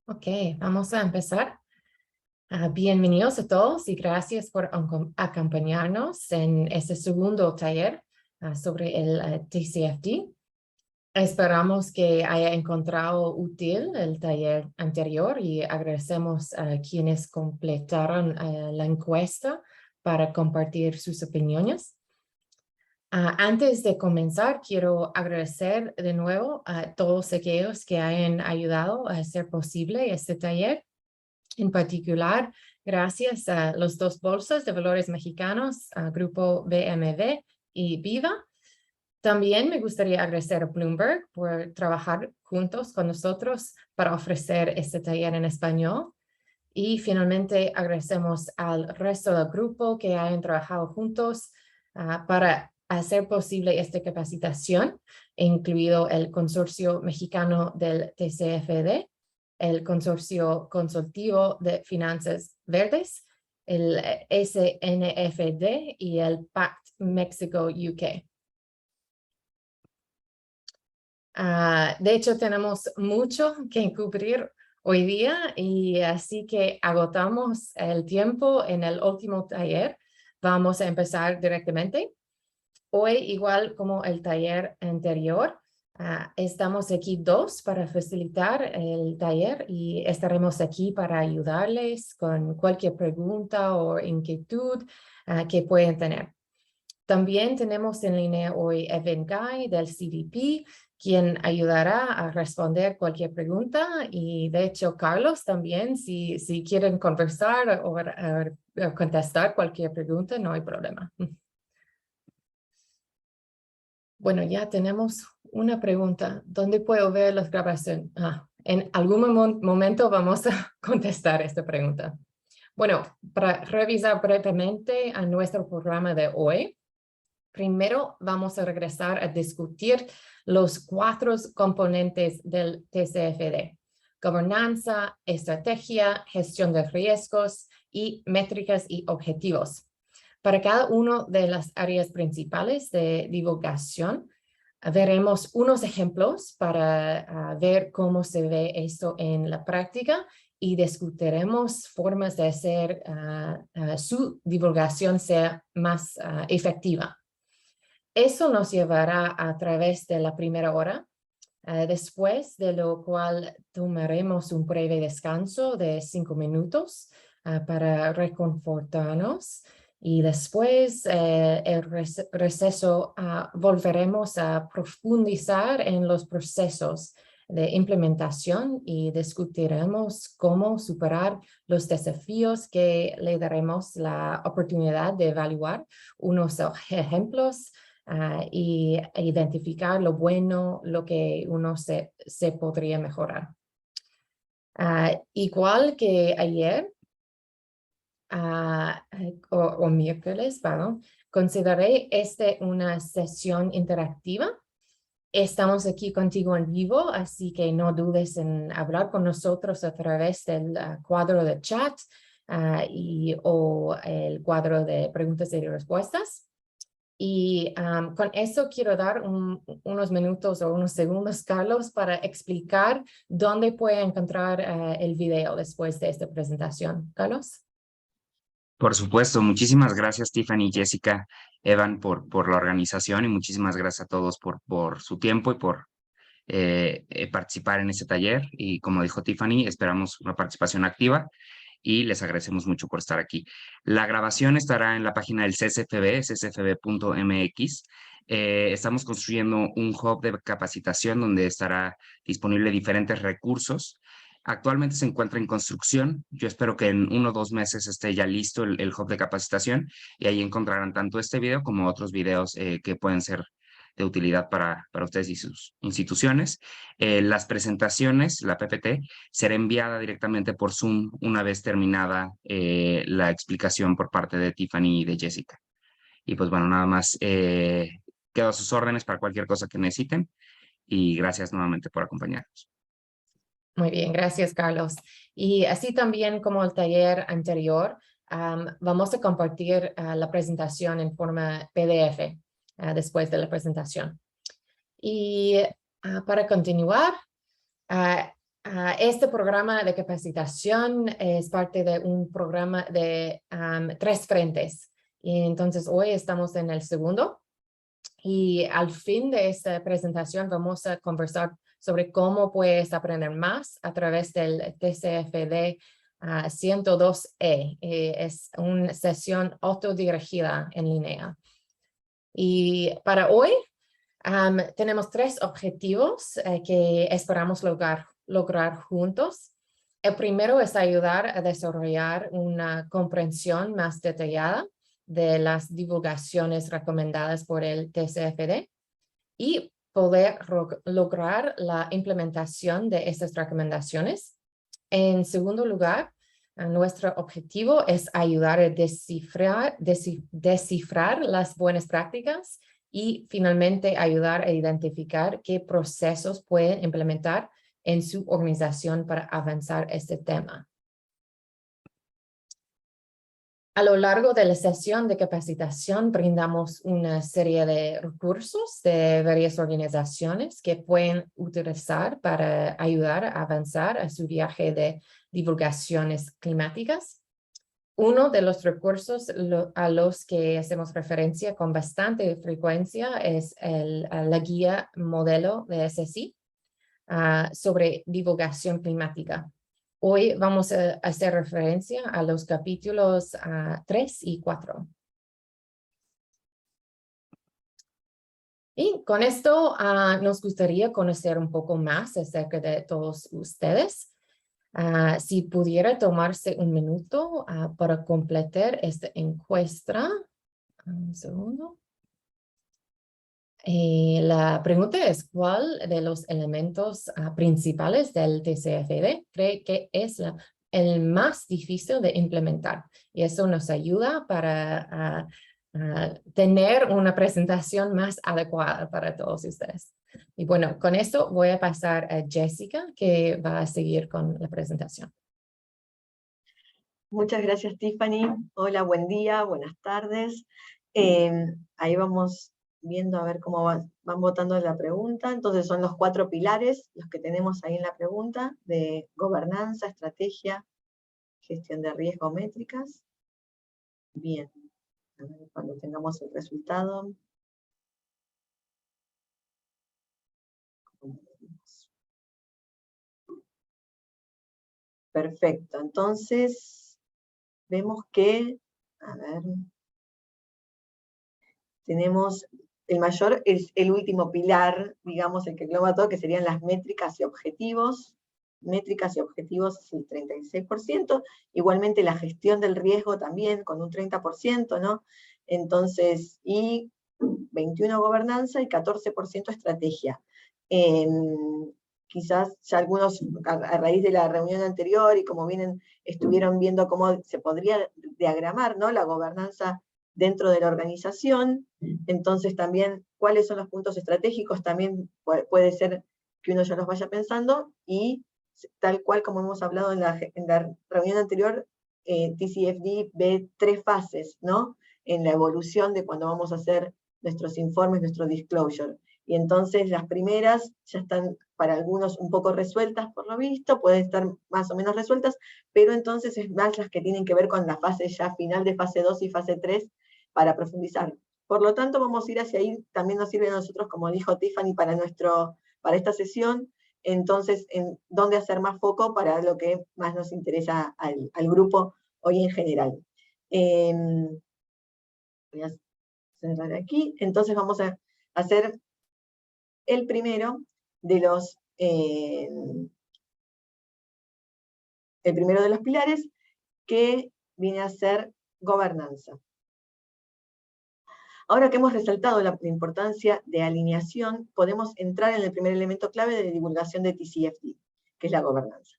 Ok, vamos a empezar. Bienvenidos a todos y gracias por acompañarnos en este segundo taller sobre el TCFD. Esperamos que haya encontrado útil el taller anterior y agradecemos a quienes completaron la encuesta para compartir sus opiniones. Antes de comenzar, quiero agradecer de nuevo a todos aquellos que hayan ayudado a hacer posible este taller. En particular, gracias a los dos bolsas de valores mexicanos, a Grupo BMV y Viva. También me gustaría agradecer a Bloomberg por trabajar juntos con nosotros para ofrecer este taller en español. Y finalmente agradecemos al resto del grupo que hayan trabajado juntos para hacer posible esta capacitación, incluido el Consorcio Mexicano del TCFD, el Consorcio Consultivo de Finanzas Verdes, el SNFD y el PACT México-UK. De hecho, tenemos mucho que cubrir hoy día y así que agotamos el tiempo en el último taller. Vamos a empezar directamente. Hoy, igual como el taller anterior, estamos aquí dos para facilitar el taller y estaremos aquí para ayudarles con cualquier pregunta o inquietud que puedan tener. También tenemos en línea hoy Evan Guy del CDP, quien ayudará a responder cualquier pregunta. Y de hecho, Carlos también, si quieren conversar o contestar cualquier pregunta, no hay problema. Bueno, ya tenemos una pregunta. ¿Dónde puedo ver las grabaciones? En algún momento vamos a contestar esta pregunta. Bueno, para revisar brevemente a nuestro programa de hoy, primero vamos a regresar a discutir los 4 componentes del TCFD: gobernanza, estrategia, gestión de riesgos y métricas y objetivos. Para cada una de las áreas principales de divulgación, veremos unos ejemplos para ver cómo se ve esto en la práctica y discutiremos formas de hacer su divulgación sea más efectiva. Eso nos llevará a través de la primera hora, después de lo cual tomaremos un breve descanso de 5 minutos para reconfortarnos. Y después el receso volveremos a profundizar en los procesos de implementación y discutiremos cómo superar los desafíos que le daremos la oportunidad de evaluar unos ejemplos y identificar lo bueno, lo que uno se podría mejorar. Igual que ayer o miércoles, perdón, consideré una sesión interactiva. Estamos aquí contigo en vivo, así que no dudes en hablar con nosotros a través del cuadro de chat o el cuadro de preguntas y respuestas. Y con eso quiero dar unos minutos o unos segundos, Carlos, para explicar dónde puede encontrar el video después de esta presentación. Carlos. Por supuesto, muchísimas gracias Tiffany, Jessica, Evan por la organización y muchísimas gracias a todos por su tiempo y por participar en este taller. Y como dijo Tiffany, esperamos una participación activa y les agradecemos mucho por estar aquí. La grabación estará en la página del CSFB, csfb.mx. Estamos construyendo un hub de capacitación donde estará disponible diferentes recursos. Actualmente se encuentra en construcción. Yo espero que en 1 o 2 meses esté ya listo el hub de capacitación y ahí encontrarán tanto este video como otros videos que pueden ser de utilidad para ustedes y sus instituciones. Las presentaciones, la PPT, será enviada directamente por Zoom una vez terminada la explicación por parte de Tiffany y de Jessica. Y pues bueno, nada más quedo a sus órdenes para cualquier cosa que necesiten y gracias nuevamente por acompañarnos. Muy bien, gracias, Carlos. Y así también como el taller anterior, vamos a compartir la presentación en forma PDF después de la presentación. Y para continuar, Este programa de capacitación es parte de un programa de 3 frentes. Y entonces hoy estamos en el segundo. Y al fin de esta presentación vamos a conversar sobre cómo puedes aprender más a través del TCFD 102E. Es una sesión autodirigida en línea. Y para hoy tenemos 3 objetivos que esperamos lograr juntos. El primero es ayudar a desarrollar una comprensión más detallada de las divulgaciones recomendadas por el TCFD y poder lograr la implementación de estas recomendaciones. En segundo lugar, nuestro objetivo es ayudar a descifrar las buenas prácticas y finalmente ayudar a identificar qué procesos pueden implementar en su organización para avanzar este tema. A lo largo de la sesión de capacitación brindamos una serie de recursos de varias organizaciones que pueden utilizar para ayudar a avanzar a su viaje de divulgaciones climáticas. Uno de los recursos a los que hacemos referencia con bastante frecuencia es la guía modelo de SSI sobre divulgación climática. Hoy vamos a hacer referencia a los capítulos 3 y 4. Y con esto nos gustaría conocer un poco más acerca de todos ustedes. Si pudiera tomarse un minuto para completar esta encuesta. Un segundo. La pregunta es, ¿cuál de los elementos principales del TCFD cree que es el más difícil de implementar? Y eso nos ayuda para tener una presentación más adecuada para todos ustedes. Y bueno, con esto voy a pasar a Jessica, que va a seguir con la presentación. Muchas gracias, Tiffany. Hola, buen día, buenas tardes. Ahí vamos viendo a ver cómo van votando la pregunta. Entonces son los 4 pilares, los que tenemos ahí en la pregunta, de gobernanza, estrategia, gestión de riesgo, métricas. Bien, a ver cuando tengamos el resultado. Perfecto, entonces vemos que, a ver, tenemos el mayor, es el último pilar, digamos, el que engloba todo, que serían las métricas y objetivos. Métricas y objetivos es el 36%, igualmente la gestión del riesgo también, con un 30%, ¿no? Entonces, y 21% gobernanza y 14% estrategia. Quizás ya algunos, a raíz de la reunión anterior, y como estuvieron viendo cómo se podría diagramar, ¿no?, la gobernanza dentro de la organización. Entonces también cuáles son los puntos estratégicos, también puede ser que uno ya los vaya pensando, y tal cual como hemos hablado en la reunión anterior, TCFD ve 3 fases, ¿no?, en la evolución de cuando vamos a hacer nuestros informes, nuestro disclosure. Y entonces las primeras ya están para algunos un poco resueltas por lo visto, pueden estar más o menos resueltas, pero entonces es más las que tienen que ver con la fase ya final de fase 2 y fase 3 para profundizar. Por lo tanto, vamos a ir hacia ahí, también nos sirve a nosotros, como dijo Tiffany, para esta sesión, entonces, en dónde hacer más foco para lo que más nos interesa al grupo hoy en general. Voy a cerrar aquí, entonces vamos a hacer el primero de los pilares, que viene a ser gobernanza. Ahora que hemos resaltado la importancia de alineación, podemos entrar en el primer elemento clave de divulgación de TCFD, que es la gobernanza.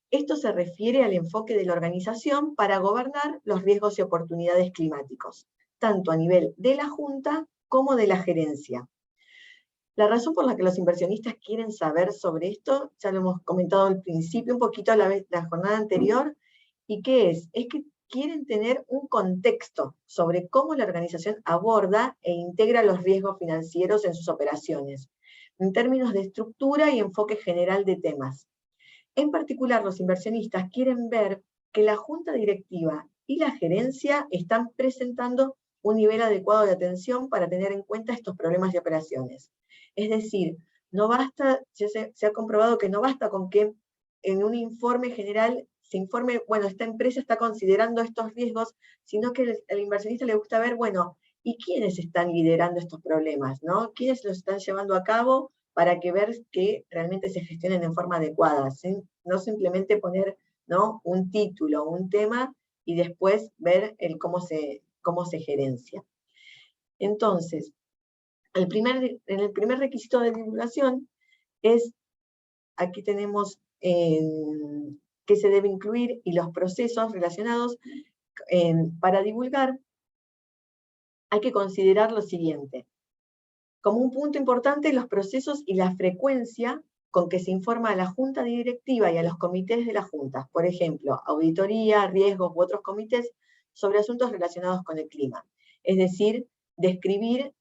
Esto se refiere al enfoque de la organización para gobernar los riesgos y oportunidades climáticos, tanto a nivel de la Junta como de la gerencia. La razón por la que los inversionistas quieren saber sobre esto, ya lo hemos comentado al principio, un poquito a la jornada anterior, ¿y qué es? Es que quieren tener un contexto sobre cómo la organización aborda e integra los riesgos financieros en sus operaciones, en términos de estructura y enfoque general de temas. En particular, los inversionistas quieren ver que la junta directiva y la gerencia están presentando un nivel adecuado de atención para tener en cuenta estos problemas de operaciones. Es decir, no basta, se ha comprobado que no basta con que en un informe general se informe, bueno, esta empresa está considerando estos riesgos, sino que al inversionista le gusta ver, bueno, ¿y quiénes están liderando estos problemas? ¿No? ¿Quiénes los están llevando a cabo para que ver que realmente se gestionen en forma adecuada? No simplemente poner, ¿no?, un título, un tema, y después ver cómo se gerencia. Entonces, en el primer requisito de divulgación es, aquí tenemos que se debe incluir y los procesos relacionados para divulgar, hay que considerar lo siguiente. Como un punto importante, los procesos y la frecuencia con que se informa a la junta directiva y a los comités de la junta, por ejemplo, auditoría, riesgos u otros comités, sobre asuntos relacionados con el clima. Es decir, describir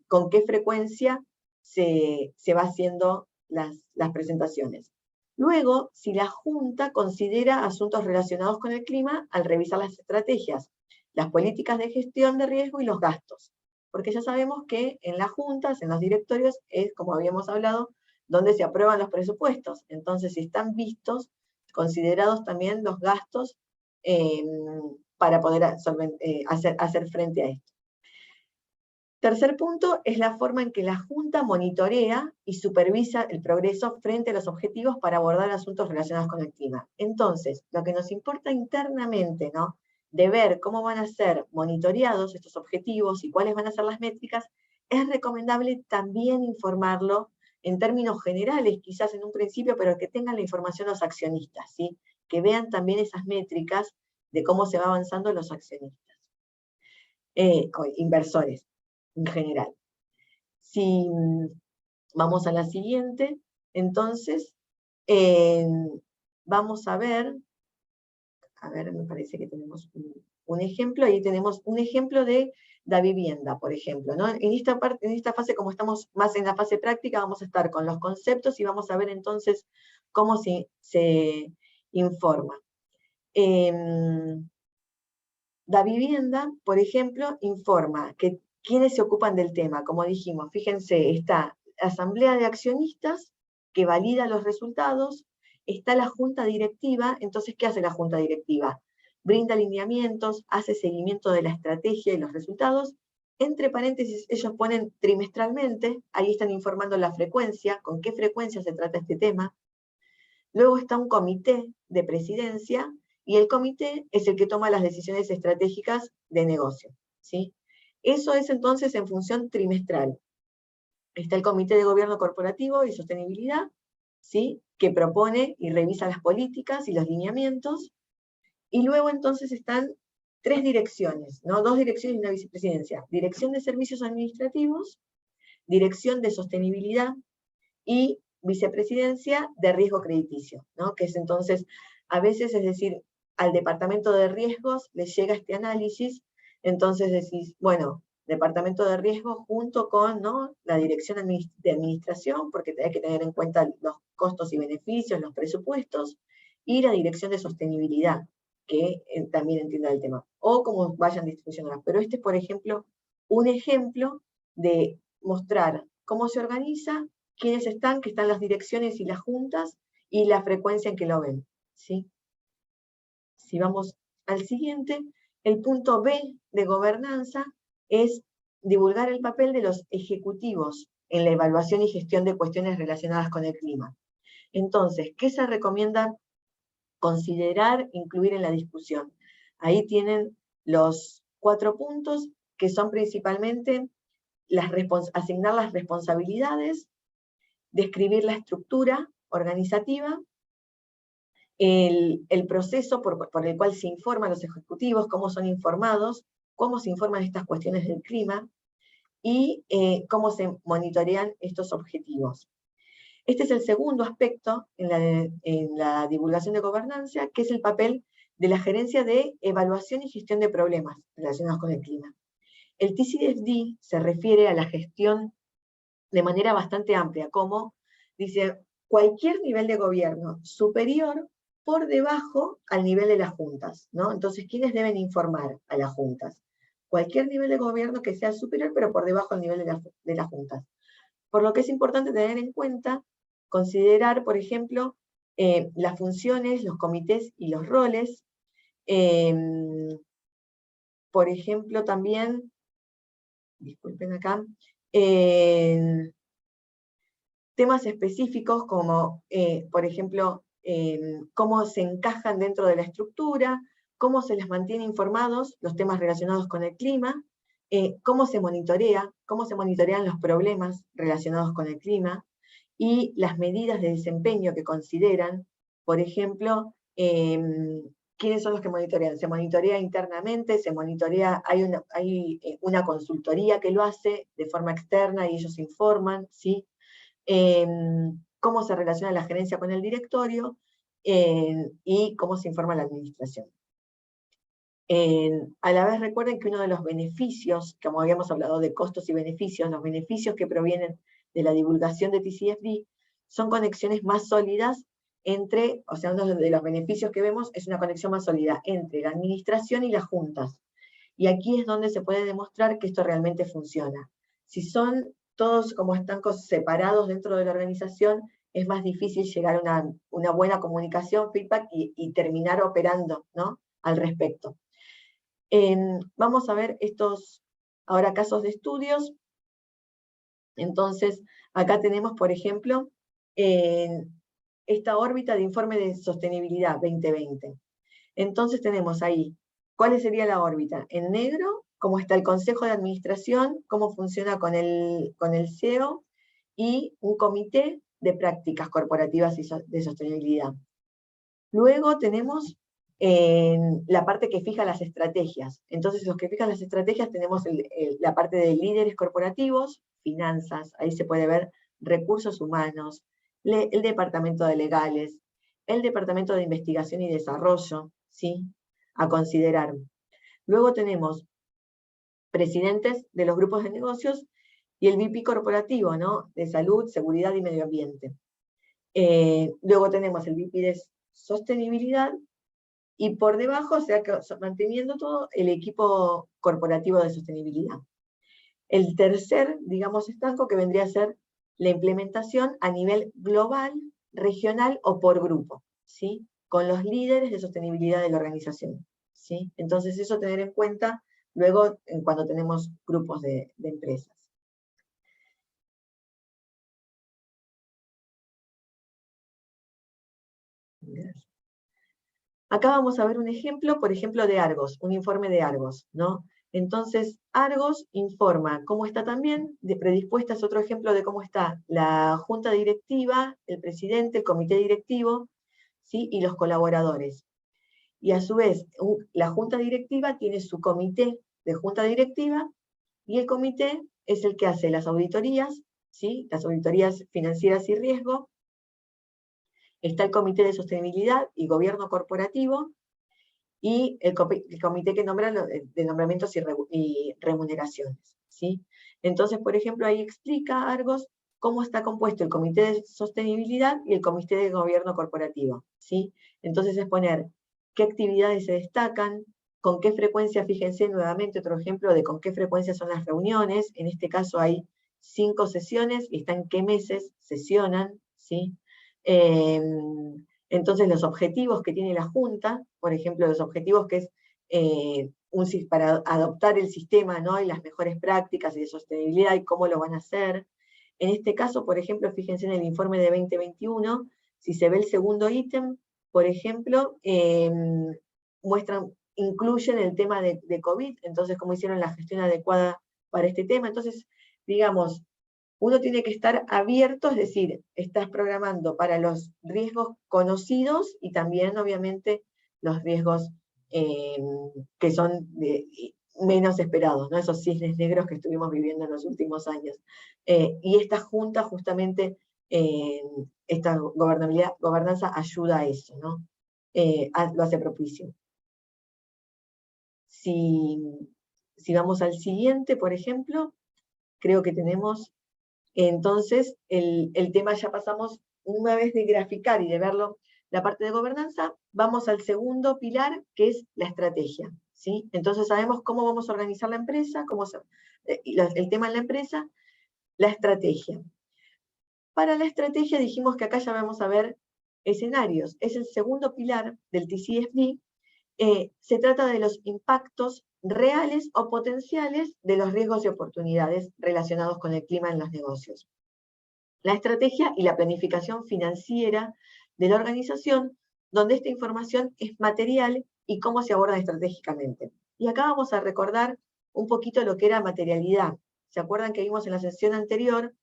con qué frecuencia se va haciendo las presentaciones. Luego, si la junta considera asuntos relacionados con el clima al revisar las estrategias, las políticas de gestión de riesgo y los gastos. Porque ya sabemos que en las juntas, en los directorios, es, como habíamos hablado, donde se aprueban los presupuestos. Entonces, si están vistos, considerados también los gastos para poder hacer frente a esto. Tercer punto es la forma en que la Junta monitorea y supervisa el progreso frente a los objetivos para abordar asuntos relacionados con el clima. Entonces, lo que nos importa internamente, ¿no?, de ver cómo van a ser monitoreados estos objetivos y cuáles van a ser las métricas, es recomendable también informarlo en términos generales, quizás en un principio, pero que tengan la información los accionistas, ¿sí?, que vean también esas métricas de cómo se va avanzando los accionistas, inversores en general. Si vamos a la siguiente, entonces, vamos a ver, me parece que tenemos un ejemplo, ahí tenemos un ejemplo de la vivienda, por ejemplo, ¿no? En esta fase, como estamos más en la fase práctica, vamos a estar con los conceptos y vamos a ver entonces cómo se informa. La vivienda, por ejemplo, informa que quienes se ocupan del tema, como dijimos, fíjense, está la asamblea de accionistas que valida los resultados, está la junta directiva. Entonces, ¿qué hace la junta directiva? Brinda lineamientos, hace seguimiento de la estrategia y los resultados. Entre paréntesis, ellos ponen trimestralmente, ahí están informando la frecuencia, con qué frecuencia se trata este tema. Luego está un comité de presidencia, y el comité es el que toma las decisiones estratégicas de negocio, ¿sí? Eso es entonces en función trimestral. Está el Comité de Gobierno Corporativo y Sostenibilidad, ¿sí?, que propone y revisa las políticas y los lineamientos. Y luego entonces están 3 direcciones, ¿no? 2 direcciones y una vicepresidencia. Dirección de Servicios Administrativos, Dirección de Sostenibilidad y Vicepresidencia de Riesgo Crediticio, ¿no?, que es entonces, a veces, es decir, al departamento de riesgos les llega este análisis, entonces decís, bueno, departamento de riesgos junto con, ¿no?, la dirección de administración, porque hay que tener en cuenta los costos y beneficios, los presupuestos, y la dirección de sostenibilidad, que también entienda el tema, o como vayan distribucionadas. Pero este es, por ejemplo, un ejemplo de mostrar cómo se organiza, quiénes están, que están las direcciones y las juntas, y la frecuencia en que lo ven, ¿sí? Si vamos al siguiente, el punto B de gobernanza es divulgar el papel de los ejecutivos en la evaluación y gestión de cuestiones relacionadas con el clima. Entonces, ¿qué se recomienda considerar, incluir en la discusión? Ahí tienen los 4 puntos, que son principalmente asignar las responsabilidades, describir la estructura organizativa, el proceso por el cual se informa a los ejecutivos, cómo son informados, cómo se informan estas cuestiones del clima, y cómo se monitorean estos objetivos. Este es el segundo aspecto en la divulgación de gobernanza, que es el papel de la gerencia de evaluación y gestión de problemas relacionados con el clima. El TCFD se refiere a la gestión de manera bastante amplia, como dice, cualquier nivel de gobierno superior por debajo al nivel de las juntas, ¿no? Entonces, ¿quiénes deben informar a las juntas? Cualquier nivel de gobierno que sea superior, pero por debajo al nivel de las juntas. Por lo que es importante tener en cuenta, considerar, por ejemplo, las funciones, los comités y los roles. Por ejemplo, también, disculpen acá, temas específicos como, por ejemplo, cómo se encajan dentro de la estructura, cómo se les mantiene informados los temas relacionados con el clima, cómo se monitorean los problemas relacionados con el clima, y las medidas de desempeño que consideran, por ejemplo, ¿quiénes son los que monitorean? Se monitorea internamente, se monitorea, hay una consultoría que lo hace de forma externa y ellos informan, ¿sí? Cómo se relaciona la gerencia con el directorio y cómo se informa la administración. A la vez recuerden que uno de los beneficios, como habíamos hablado de costos y beneficios, los beneficios que provienen de la divulgación de TCFD son conexiones más sólidas entre, o sea, uno de los beneficios que vemos es una conexión más sólida entre la administración y las juntas. Y aquí es donde se puede demostrar que esto realmente funciona. Si son todos como estancos separados dentro de la organización, es más difícil llegar a una buena comunicación, feedback y terminar operando, ¿no?, al respecto. Vamos a ver estos ahora casos de estudios. Entonces, acá tenemos, por ejemplo, esta órbita de informe de sostenibilidad 2020. Entonces tenemos ahí, ¿cuál sería la órbita? En negro, cómo está el Consejo de Administración, cómo funciona con el CEO, y un comité de prácticas corporativas de sostenibilidad. Luego tenemos la parte que fija las estrategias. Entonces, los que fijan las estrategias tenemos la parte de líderes corporativos, finanzas, ahí se puede ver recursos humanos, el departamento de legales, el departamento de investigación y desarrollo, ¿sí?, a considerar. Luego tenemos presidentes de los grupos de negocios y el VP corporativo, ¿no?, de salud, seguridad y medio ambiente. Luego tenemos el VP de sostenibilidad, y por debajo, o sea, manteniendo todo el equipo corporativo de sostenibilidad. El tercer, digamos, estanco que vendría a ser la implementación a nivel global, regional o por grupo, ¿sí?, con los líderes de sostenibilidad de la organización, ¿sí? Entonces eso tener en cuenta luego cuando tenemos grupos de empresas. Acá vamos a ver un ejemplo, por ejemplo, de Argos, un informe de Argos, ¿no? Entonces, Argos informa cómo está también, predispuesta es otro ejemplo de cómo está la junta directiva, el presidente, el comité directivo, ¿sí?, y los colaboradores. Y a su vez, la junta directiva tiene su comité de junta directiva, y el comité es el que hace las auditorías, ¿sí?, las auditorías financieras y riesgo. Está el comité de sostenibilidad y gobierno corporativo, y el comité que nombra de nombramientos y remuneraciones, ¿sí? Entonces, por ejemplo, ahí explica Argos cómo está compuesto el comité de sostenibilidad y el comité de gobierno corporativo, ¿sí? Entonces es poner qué actividades se destacan, con qué frecuencia, fíjense nuevamente otro ejemplo de con qué frecuencia son las reuniones. En este caso hay 5 sesiones y está en qué meses sesionan, ¿sí? Entonces los objetivos que tiene la Junta, por ejemplo, los objetivos que es para adoptar el sistema, ¿no?, y las mejores prácticas y de sostenibilidad y cómo lo van a hacer. En este caso, por ejemplo, fíjense en el informe de 2021, si se ve el segundo ítem, por ejemplo, incluyen el tema de COVID, entonces cómo hicieron la gestión adecuada para este tema. Entonces, digamos, uno tiene que estar abierto, es decir, estás programando para los riesgos conocidos y también, obviamente, los riesgos que son menos esperados, ¿no?, esos cisnes negros que estuvimos viviendo en los últimos años. Y esta junta, justamente, esta gobernanza ayuda a eso, ¿no? Lo hace propicio. Si vamos al siguiente, por ejemplo, creo que tenemos... Entonces, el tema ya pasamos una vez de graficar y de verlo, la parte de gobernanza, vamos al segundo pilar, que es la estrategia, ¿sí? Entonces sabemos cómo vamos a organizar la empresa, el tema en la empresa, la estrategia. Para la estrategia dijimos que acá ya vamos a ver escenarios. Es el segundo pilar del TCFD. Se trata de los impactos reales o potenciales de los riesgos y oportunidades relacionados con el clima en los negocios. La estrategia y la planificación financiera de la organización, donde esta información es material y cómo se aborda estratégicamente. Y acá vamos a recordar un poquito lo que era materialidad. ¿Se acuerdan que vimos en la sesión anterior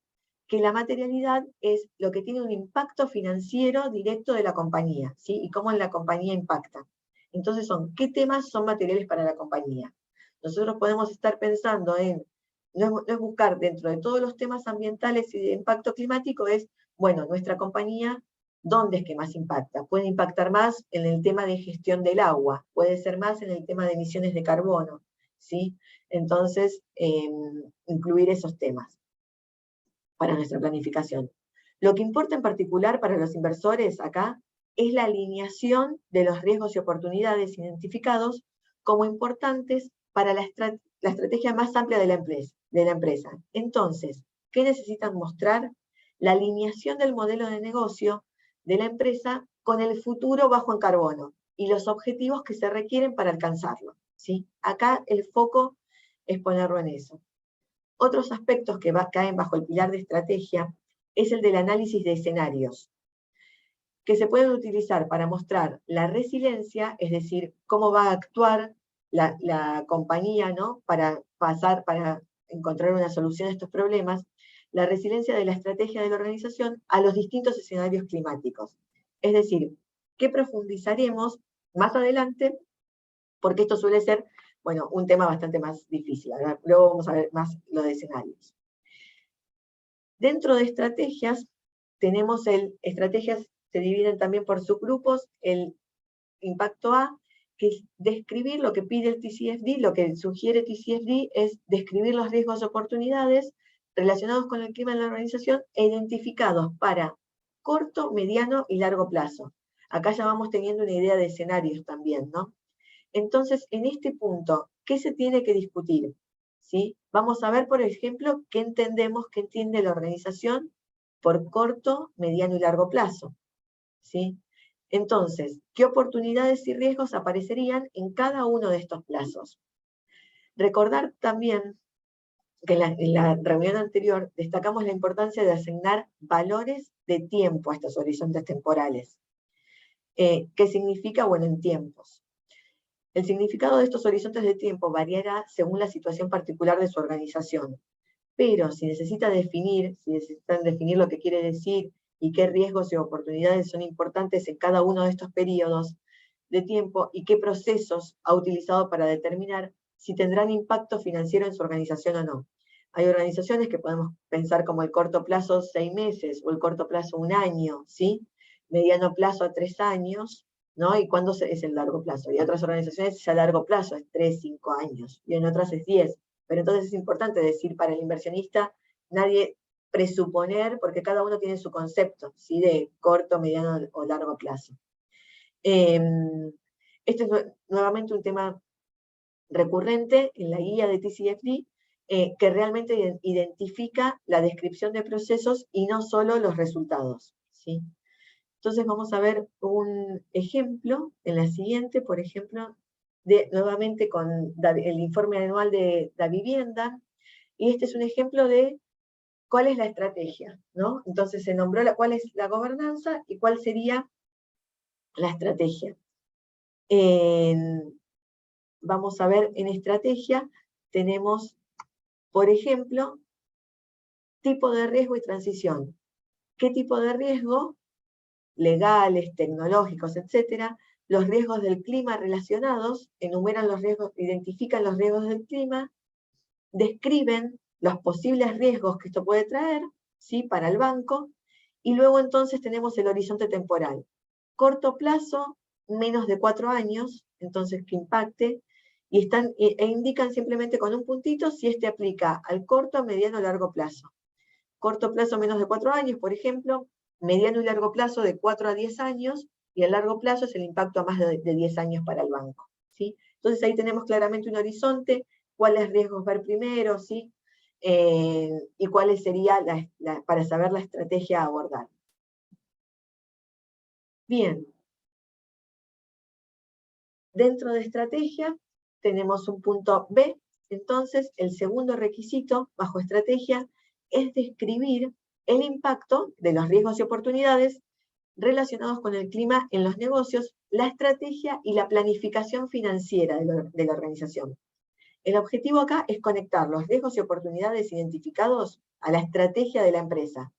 que la materialidad es lo que tiene un impacto financiero directo de la compañía, ¿sí? Y cómo la compañía impacta. Entonces ¿qué temas son materiales para la compañía? Nosotros podemos estar pensando en, no es buscar dentro de todos los temas ambientales y de impacto climático, es, bueno, nuestra compañía, ¿dónde es que más impacta? Puede impactar más en el tema de gestión del agua, puede ser más en el tema de emisiones de carbono, ¿sí? Entonces, incluir esos temas para nuestra planificación. Lo que importa en particular para los inversores acá es la alineación de los riesgos y oportunidades identificados como importantes para la estrategia más amplia de la empresa. Entonces, ¿qué necesitan mostrar? La alineación del modelo de negocio de la empresa con el futuro bajo en carbono y los objetivos que se requieren para alcanzarlo, ¿sí? Acá el foco es ponerlo en eso. Otros aspectos que caen bajo el pilar de estrategia es el del análisis de escenarios, que se pueden utilizar para mostrar la resiliencia, es decir, cómo va a actuar la compañía, ¿no? para encontrar una solución a estos problemas, la resiliencia de la estrategia de la organización a los distintos escenarios climáticos. Es decir, que profundizaremos más adelante, porque esto suele ser, bueno, un tema bastante más difícil. Luego vamos a ver más lo de escenarios. Dentro de estrategias, estrategias se dividen también por subgrupos, el impacto A, que es describir lo que pide el TCFD, lo que sugiere TCFD es describir los riesgos y oportunidades relacionados con el clima en la organización e identificados para corto, mediano y largo plazo. Acá ya vamos teniendo una idea de escenarios también, ¿no? Entonces, en este punto, ¿qué se tiene que discutir? ¿Sí? Vamos a ver, por ejemplo, qué entiende la organización por corto, mediano y largo plazo. ¿Sí? Entonces, ¿qué oportunidades y riesgos aparecerían en cada uno de estos plazos? Recordar también que en la reunión anterior destacamos la importancia de asignar valores de tiempo a estos horizontes temporales. ¿Qué significa? Bueno, en tiempos. El significado de estos horizontes de tiempo variará según la situación particular de su organización. Pero si necesitan definir lo que quiere decir y qué riesgos y oportunidades son importantes en cada uno de estos periodos de tiempo y qué procesos ha utilizado para determinar si tendrán impacto financiero en su organización o no. Hay organizaciones que podemos pensar como el corto plazo 6 meses o el corto plazo 1 año, ¿sí? Mediano plazo a 3 años, ¿no? ¿Y cuándo es el largo plazo? Y otras organizaciones es a largo plazo, es 3, 5 años, y en otras es 10. Pero entonces es importante decir para el inversionista, nadie presuponer, porque cada uno tiene su concepto, ¿sí? De corto, mediano o largo plazo. Este es nuevamente un tema recurrente en la guía de TCFD, que realmente identifica la descripción de procesos y no solo los resultados, ¿sí? Entonces vamos a ver un ejemplo en la siguiente, por ejemplo, nuevamente con el informe anual de la vivienda, y este es un ejemplo de cuál es la estrategia, ¿no? Entonces se nombró cuál es la gobernanza y cuál sería la estrategia. Vamos a ver, en estrategia tenemos, por ejemplo, tipo de riesgo y transición. ¿Qué tipo de riesgo? Legales, tecnológicos, etcétera, los riesgos del clima relacionados, enumeran los riesgos, identifican los riesgos del clima, describen los posibles riesgos que esto puede traer, ¿sí? Para el banco, y luego entonces tenemos el horizonte temporal. Corto plazo, menos de 4 años, entonces que impacte, e indican simplemente con un puntito si este aplica al corto, mediano o largo plazo. Corto plazo menos de 4 años, por ejemplo, mediano y largo plazo de 4 a 10 años, y el largo plazo es el impacto a más de 10 años para el banco, ¿sí? Entonces ahí tenemos claramente un horizonte, cuáles riesgos ver primero, ¿sí? Y cuáles sería para saber la estrategia a abordar. Bien. Dentro de estrategia tenemos un punto B, entonces el segundo requisito bajo estrategia es describir el impacto de los riesgos y oportunidades relacionados con el clima en los negocios, la estrategia y la planificación financiera de la organización. El objetivo acá es conectar los riesgos y oportunidades identificados a la estrategia de la empresa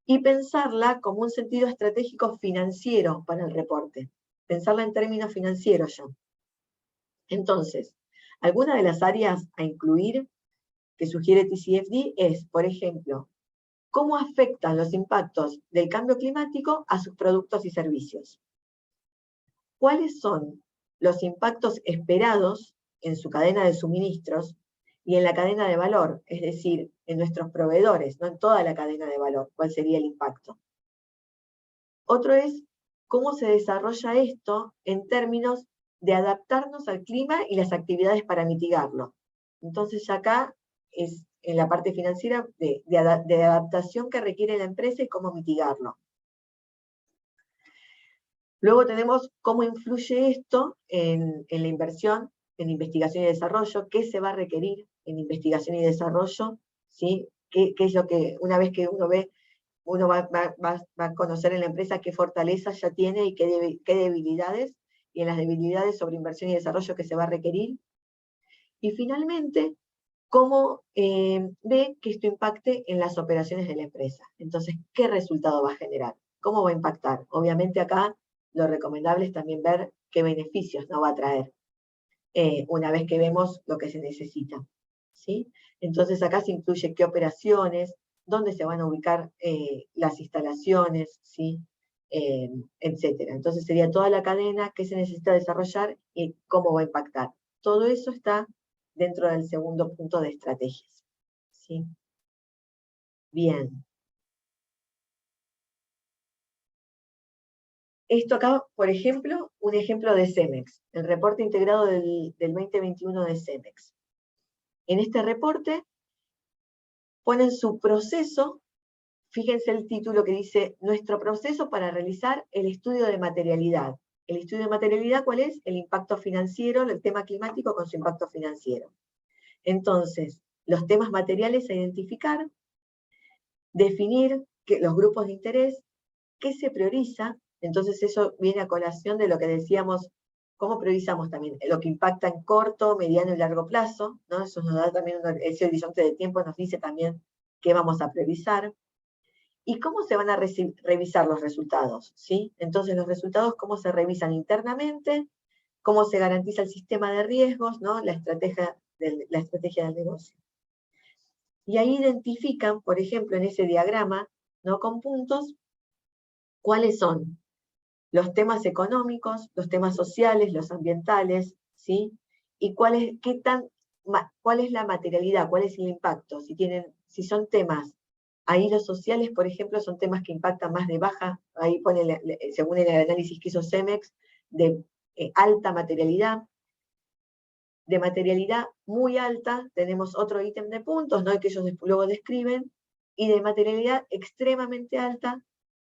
y pensarla como un sentido estratégico financiero para el reporte. Pensarla en términos financieros ya. Entonces, alguna de las áreas a incluir que sugiere TCFD es, por ejemplo, cómo afectan los impactos del cambio climático a sus productos y servicios. ¿Cuáles son los impactos esperados en su cadena de suministros y en la cadena de valor? Es decir, en nuestros proveedores, no en toda la cadena de valor. ¿Cuál sería el impacto? Otro es cómo se desarrolla esto en términos de adaptarnos al clima y las actividades para mitigarlo. Entonces acá es en la parte financiera de adaptación que requiere la empresa y cómo mitigarlo. Luego tenemos cómo influye esto en la inversión, en investigación y desarrollo, qué se va a requerir en investigación y desarrollo, ¿sí? ¿Qué es lo que, una vez que uno ve, uno va a conocer en la empresa qué fortalezas ya tiene y qué debilidades, y en las debilidades sobre inversión y desarrollo que se va a requerir. Y finalmente, cómo ve que esto impacte en las operaciones de la empresa. Entonces, ¿qué resultado va a generar? ¿Cómo va a impactar? Obviamente acá lo recomendable es también ver qué beneficios nos va a traer una vez que vemos lo que se necesita, ¿sí? Entonces acá se incluye qué operaciones, dónde se van a ubicar las instalaciones, ¿sí? Etcétera. Entonces sería toda la cadena, qué se necesita desarrollar y cómo va a impactar. Todo eso está dentro del segundo punto de estrategias, ¿sí? Bien. Esto acá, por ejemplo, un ejemplo de CEMEX, el reporte integrado del 2021 de CEMEX. En este reporte ponen su proceso, fíjense el título que dice, nuestro proceso para realizar el estudio de materialidad. ¿El estudio de materialidad cuál es? El impacto financiero, el tema climático con su impacto financiero. Entonces, los temas materiales a identificar, definir los grupos de interés, qué se prioriza. Entonces eso viene a colación de lo que decíamos, cómo priorizamos también lo que impacta en corto, mediano y largo plazo, ¿no? Eso nos da también ese horizonte de tiempo, nos dice también qué vamos a priorizar. ¿Y cómo se van a revisar los resultados? ¿Sí? Entonces los resultados, ¿cómo se revisan internamente? ¿Cómo se garantiza el sistema de riesgos? ¿No? La estrategia del negocio. Y ahí identifican, por ejemplo, en ese diagrama, ¿no? Con puntos, cuáles son los temas económicos, los temas sociales, los ambientales, ¿sí? Y cuál es la materialidad, cuál es el impacto, si son temas, ahí los sociales, por ejemplo, son temas que impactan más de baja, ahí pone, según el análisis que hizo CEMEX, de alta materialidad. De materialidad muy alta, tenemos otro ítem de puntos, ¿no? Que ellos luego describen, y de materialidad extremadamente alta,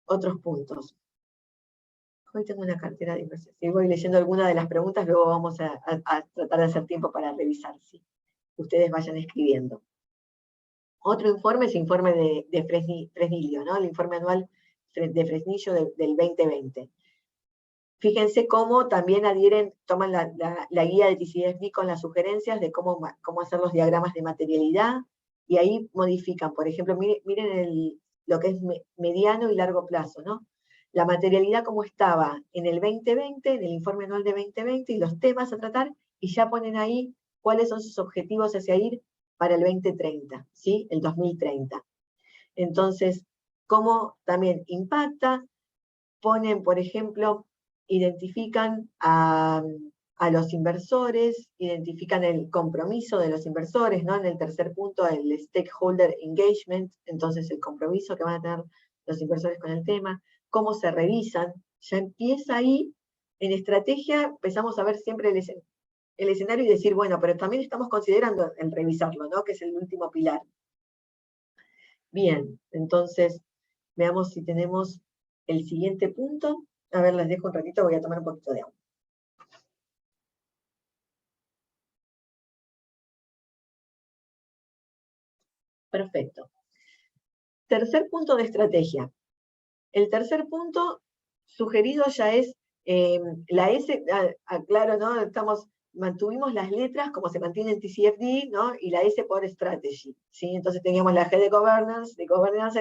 otros puntos. Hoy tengo una cartera de inversión. Si voy leyendo alguna de las preguntas, luego vamos a tratar de hacer tiempo para revisar, ¿sí? Ustedes vayan escribiendo. Otro informe es el informe de Fresnillo, ¿no? El informe anual de Fresnillo del 2020. Fíjense cómo también toman la guía de TCFD con las sugerencias de cómo hacer los diagramas de materialidad, y ahí modifican, por ejemplo, miren lo que es mediano y largo plazo, ¿no? La materialidad como estaba en el 2020, en el informe anual de 2020, y los temas a tratar, y ya ponen ahí cuáles son sus objetivos hacia ir para el 2030, ¿sí? El 2030. Entonces, cómo también impacta, ponen, por ejemplo, identifican a los inversores, identifican el compromiso de los inversores, ¿no? En el tercer punto, el stakeholder engagement, entonces el compromiso que van a tener los inversores con el tema, cómo se revisan. Ya empieza ahí, en estrategia empezamos a ver siempre el escenario y decir, bueno, pero también estamos considerando el revisarlo, ¿no? Que es el último pilar. Bien, entonces, veamos si tenemos el siguiente punto. A ver, les dejo un ratito, voy a tomar un poquito de agua. Perfecto. Tercer punto de estrategia. El tercer punto sugerido ya es la S, claro, ¿no? Mantuvimos las letras como se mantiene en TCFD, ¿no? Y la S por strategy, ¿sí? Entonces teníamos la G de governance, y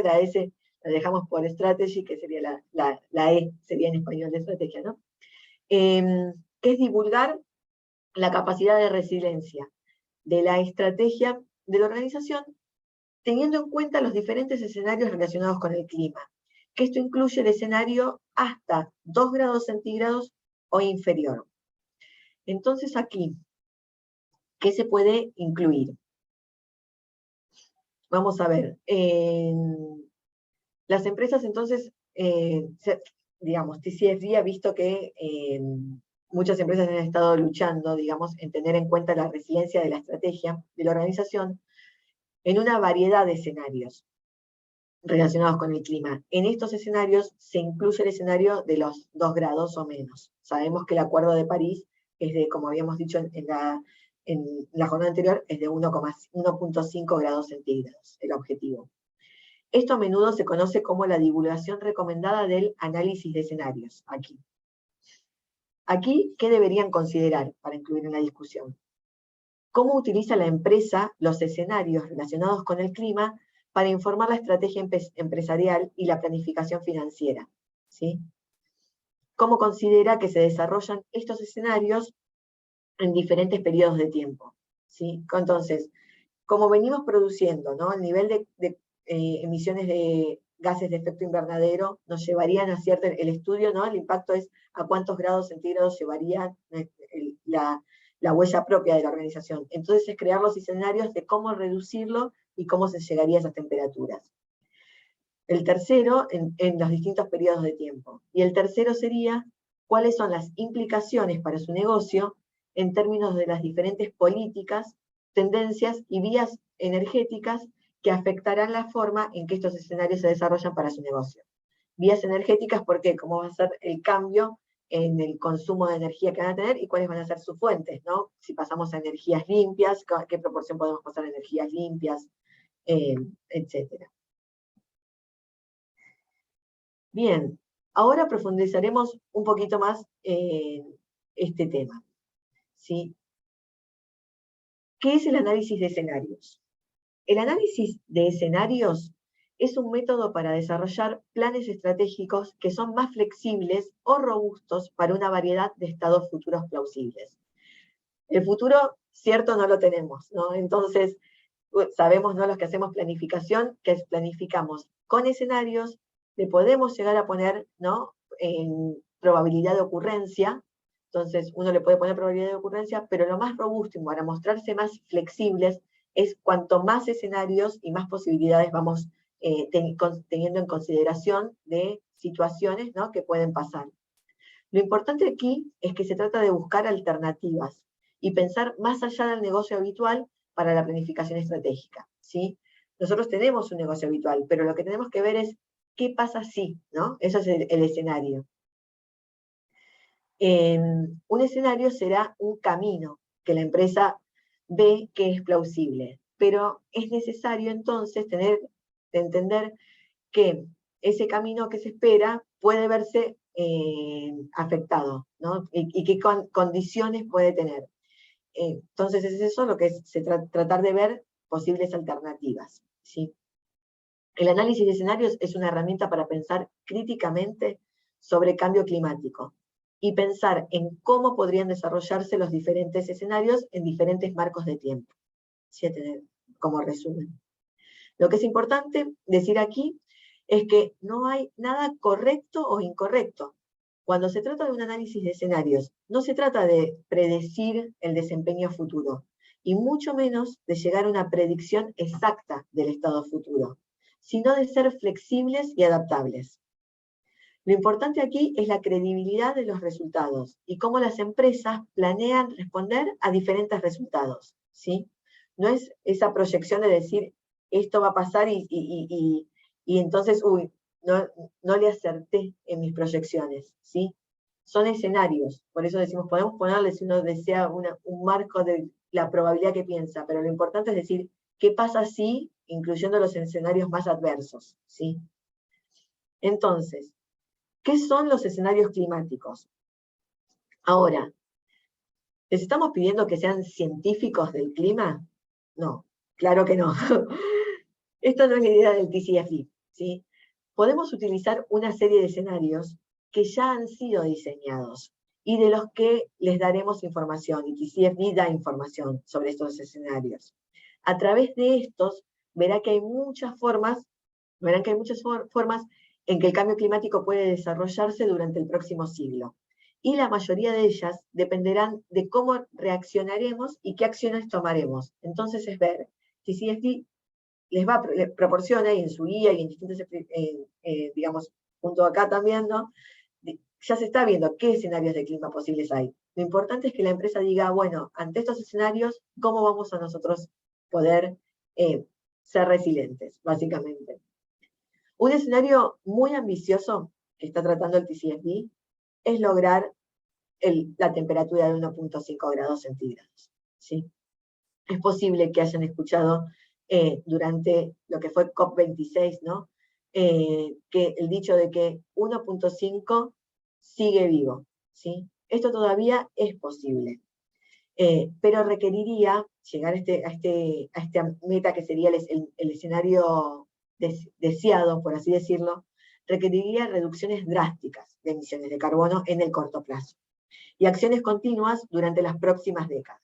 la S la dejamos por strategy, que sería la E, sería en español de estrategia, ¿no? Que es divulgar la capacidad de resiliencia de la estrategia de la organización, teniendo en cuenta los diferentes escenarios relacionados con el clima, que esto incluye el escenario hasta 2 grados centígrados o inferior. Entonces aquí, ¿qué se puede incluir? Vamos a ver. Las empresas entonces, digamos, TCFD ha visto que muchas empresas han estado luchando, digamos, en tener en cuenta la resiliencia de la estrategia de la organización en una variedad de escenarios relacionados con el clima. En estos escenarios se incluye el escenario de los 2 grados o menos. Sabemos que el Acuerdo de París es de, como habíamos dicho en la jornada anterior, es de 1,5 grados centígrados, el objetivo. Esto a menudo se conoce como la divulgación recomendada del análisis de escenarios, aquí. Aquí, ¿qué deberían considerar para incluir en la discusión? ¿Cómo utiliza la empresa los escenarios relacionados con el clima para informar la estrategia empresarial y la planificación financiera? ¿Sí? ¿Cómo considera que se desarrollan estos escenarios en diferentes periodos de tiempo? ¿Sí? Entonces, como venimos produciendo, ¿no? El nivel de emisiones de gases de efecto invernadero nos llevarían a cierto, el estudio, ¿no? El impacto es a cuántos grados centígrados llevaría la huella propia de la organización. Entonces es crear los escenarios de cómo reducirlo y cómo se llegaría a esas temperaturas. El tercero, en los distintos periodos de tiempo. Y el tercero sería, cuáles son las implicaciones para su negocio en términos de las diferentes políticas, tendencias y vías energéticas que afectarán la forma en que estos escenarios se desarrollan para su negocio. Vías energéticas, ¿por qué? ¿Cómo va a ser el cambio en el consumo de energía que van a tener y cuáles van a ser sus fuentes, ¿no? Si pasamos a energías limpias, ¿qué proporción podemos pasar a energías limpias? Etcétera. Bien, ahora profundizaremos un poquito más en este tema, ¿sí? ¿Qué es el análisis de escenarios? El análisis de escenarios es un método para desarrollar planes estratégicos que son más flexibles o robustos para una variedad de estados futuros plausibles. El futuro, cierto, no lo tenemos, ¿no? Entonces, sabemos, ¿no? Los que hacemos planificación, que planificamos con escenarios, le podemos llegar a poner, ¿no? En probabilidad de ocurrencia. Entonces, uno le puede poner probabilidad de ocurrencia, pero lo más robusto y para mostrarse más flexibles es cuanto más escenarios y más posibilidades vamos teniendo en consideración de situaciones, ¿no? Que pueden pasar. Lo importante aquí es que se trata de buscar alternativas y pensar más allá del negocio habitual para la planificación estratégica, ¿sí? Nosotros tenemos un negocio habitual, pero lo que tenemos que ver es qué pasa si, ¿no? Eso es el escenario. Un escenario será un camino que la empresa ve que es plausible, pero es necesario entonces entender que ese camino que se espera puede verse afectado, ¿no? Y qué condiciones puede tener. Entonces es eso lo que es tratar de ver posibles alternativas, ¿sí? El análisis de escenarios es una herramienta para pensar críticamente sobre cambio climático y pensar en cómo podrían desarrollarse los diferentes escenarios en diferentes marcos de tiempo, ¿sí? Como resumen. Lo que es importante decir aquí es que no hay nada correcto o incorrecto. Cuando se trata de un análisis de escenarios, no se trata de predecir el desempeño futuro, y mucho menos de llegar a una predicción exacta del estado futuro. sino de ser flexibles y adaptables. Lo importante aquí es la credibilidad de los resultados y cómo las empresas planean responder a diferentes resultados, ¿sí? No es esa proyección de decir, esto va a pasar y entonces, uy, no le acerté en mis proyecciones, ¿sí? Son escenarios, por eso decimos, podemos ponerle, si uno desea, un marco de la probabilidad que piensa, pero lo importante es decir, ¿qué pasa si, incluyendo los escenarios más adversos, ¿sí? Entonces, ¿qué son los escenarios climáticos? Ahora, ¿les estamos pidiendo que sean científicos del clima? No, claro que no. Esto no es la idea del TCFD, ¿sí? Podemos utilizar una serie de escenarios que ya han sido diseñados y de los que les daremos información, y TCFD da información sobre estos escenarios. A través de estos, verán que hay muchas formas en que el cambio climático puede desarrollarse durante el próximo siglo. Y la mayoría de ellas dependerán de cómo reaccionaremos y qué acciones tomaremos. Entonces es ver, TCFD les proporciona, y en su guía y en distintos, digamos, junto acá también, ¿no? Ya se está viendo qué escenarios de clima posibles hay. Lo importante es que la empresa diga, bueno, ante estos escenarios, ¿cómo vamos a nosotros poder ser resilientes, básicamente? Un escenario muy ambicioso que está tratando el TCFD es lograr la temperatura de 1.5 grados centígrados, ¿sí? Es posible que hayan escuchado durante lo que fue COP26, ¿no? Que el dicho de que 1.5 sigue vivo, ¿sí? Esto todavía es posible, pero requeriría llegar a esta meta que sería el escenario deseado, por así decirlo, requeriría reducciones drásticas de emisiones de carbono en el corto plazo y acciones continuas durante las próximas décadas.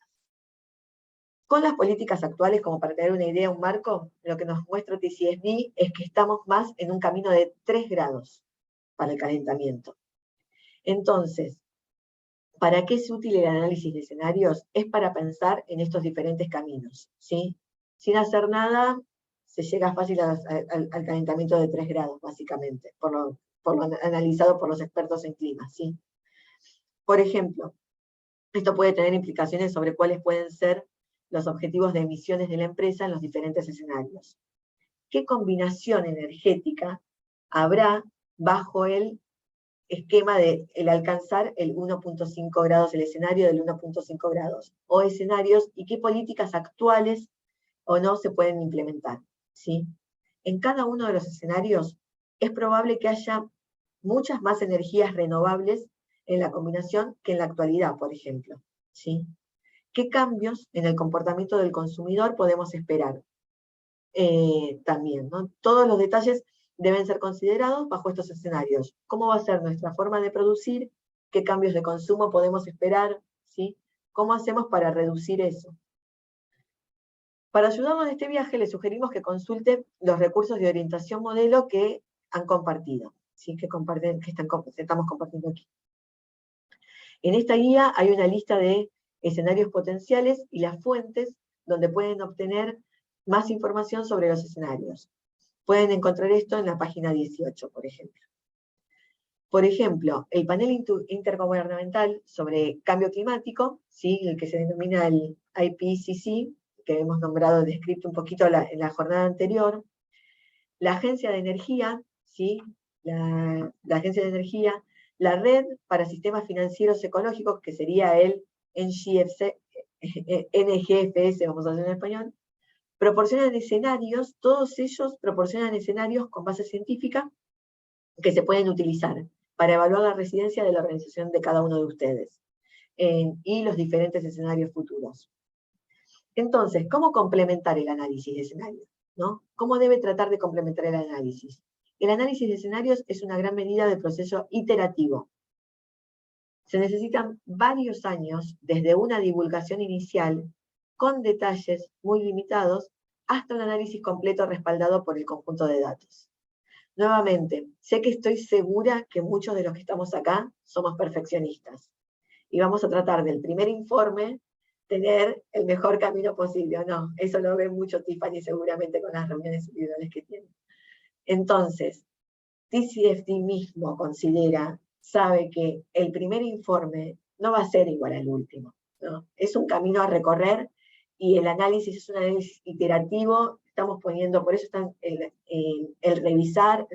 Con las políticas actuales, como para tener una idea, un marco, lo que nos muestra TCFD es que estamos más en un camino de 3 grados para el calentamiento. Entonces, ¿para qué es útil el análisis de escenarios? Es para pensar en estos diferentes caminos, ¿sí? Sin hacer nada, se llega fácil al calentamiento de 3 grados, básicamente, por lo analizado por los expertos en clima, ¿sí? Por ejemplo, esto puede tener implicaciones sobre cuáles pueden ser los objetivos de emisiones de la empresa en los diferentes escenarios. ¿Qué combinación energética habrá bajo el esquema de el alcanzar el 1.5 grados, el escenario del 1.5 grados? O escenarios, y qué políticas actuales o no se pueden implementar, ¿sí? En cada uno de los escenarios es probable que haya muchas más energías renovables en la combinación que en la actualidad, por ejemplo, ¿sí? ¿Qué cambios en el comportamiento del consumidor podemos esperar? También, ¿no? Todos los detalles deben ser considerados bajo estos escenarios. ¿Cómo va a ser nuestra forma de producir? ¿Qué cambios de consumo podemos esperar? ¿Sí? ¿Cómo hacemos para reducir eso? Para ayudarnos en este viaje, les sugerimos que consulte los recursos de orientación modelo que han compartido, ¿sí? que estamos compartiendo aquí. En esta guía hay una lista de escenarios potenciales y las fuentes donde pueden obtener más información sobre los escenarios. Pueden encontrar esto en la página 18, por ejemplo. Por ejemplo, el panel intergubernamental sobre cambio climático, ¿sí? El que se denomina el IPCC, que hemos nombrado, descrito un poquito en la jornada anterior, la Agencia de Energía, ¿sí? la Agencia de Energía, la Red para Sistemas Financieros Ecológicos, que sería el NGFS, vamos a hacer en español, proporcionan escenarios, todos ellos proporcionan escenarios con base científica que se pueden utilizar para evaluar la residencia de la organización de cada uno de ustedes y los diferentes escenarios futuros. Entonces, ¿cómo complementar el análisis de escenarios? ¿No? ¿Cómo debe tratar de complementar el análisis? El análisis de escenarios es una gran medida de proceso iterativo. Se necesitan varios años desde una divulgación inicial con detalles muy limitados hasta un análisis completo respaldado por el conjunto de datos. Nuevamente, sé que estoy segura que muchos de los que estamos acá somos perfeccionistas y vamos a tratar del primer informe tener el mejor camino posible, ¿o no? Eso lo ve mucho Tiffany seguramente con las reuniones individuales que tiene. Entonces, TCFD mismo sabe que el primer informe no va a ser igual al último, ¿no? Es un camino a recorrer y el análisis es un análisis iterativo, estamos poniendo, por eso están el revisar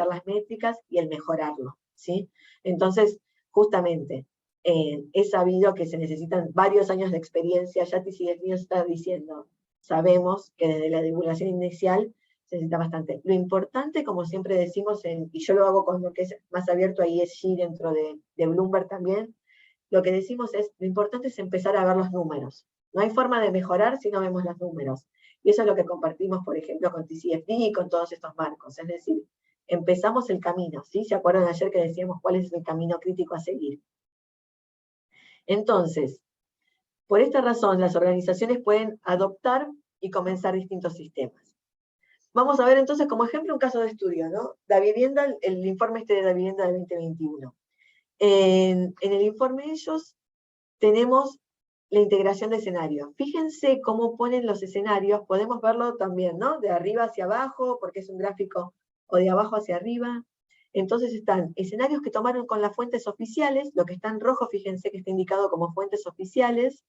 las métricas y el mejorarlo, ¿sí? Entonces, justamente, es sabido que se necesitan varios años de experiencia, ya TCFD nos está diciendo, sabemos que desde la divulgación inicial se necesita bastante. Lo importante, como siempre decimos, y yo lo hago con lo que es más abierto a ESG dentro de Bloomberg también, lo que decimos es, lo importante es empezar a ver los números. No hay forma de mejorar si no vemos los números. Y eso es lo que compartimos, por ejemplo, con TCFD y con todos estos marcos. Es decir, empezamos el camino, ¿sí? ¿Se acuerdan ayer que decíamos cuál es el camino crítico a seguir? Entonces, por esta razón, las organizaciones pueden adoptar y comenzar distintos sistemas. Vamos a ver entonces como ejemplo un caso de estudio, ¿no? La vivienda, el informe de la vivienda del 2021. En el informe de ellos tenemos la integración de escenarios. Fíjense cómo ponen los escenarios, podemos verlo también, ¿no? De arriba hacia abajo, porque es un gráfico, o de abajo hacia arriba. Entonces están escenarios que tomaron con las fuentes oficiales, lo que está en rojo, fíjense que está indicado como fuentes oficiales.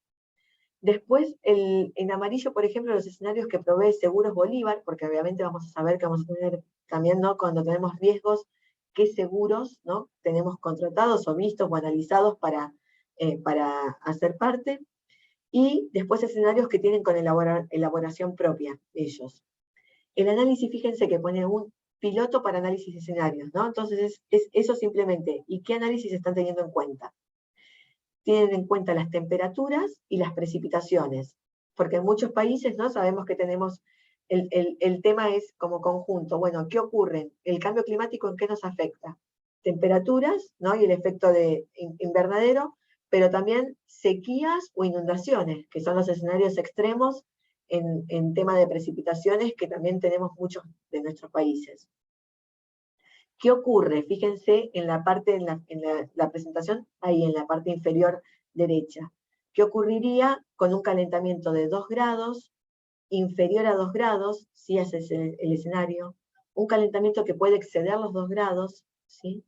Después, en amarillo, por ejemplo, los escenarios que provee Seguros Bolívar, porque obviamente vamos a saber que vamos a tener también, ¿no? Cuando tenemos riesgos, qué seguros, ¿no? Tenemos contratados o vistos o analizados para hacer parte. Y después escenarios que tienen con elaboración propia ellos. El análisis, fíjense que pone un piloto para análisis de escenarios, ¿no? Entonces es eso simplemente. ¿Y qué análisis están teniendo en cuenta? Tienen en cuenta las temperaturas y las precipitaciones, porque en muchos países, ¿no? Sabemos que tenemos, el tema es como conjunto, bueno, ¿qué ocurre? ¿El cambio climático en qué nos afecta? Temperaturas, ¿no? Y el efecto de invernadero, pero también sequías o inundaciones, que son los escenarios extremos en tema de precipitaciones que también tenemos muchos de nuestros países. ¿Qué ocurre? Fíjense en la parte, en la presentación, ahí en la parte inferior derecha. ¿Qué ocurriría con un calentamiento de 2 grados, inferior a 2 grados, si ese es el escenario? Un calentamiento que puede exceder los 2 grados, ¿sí?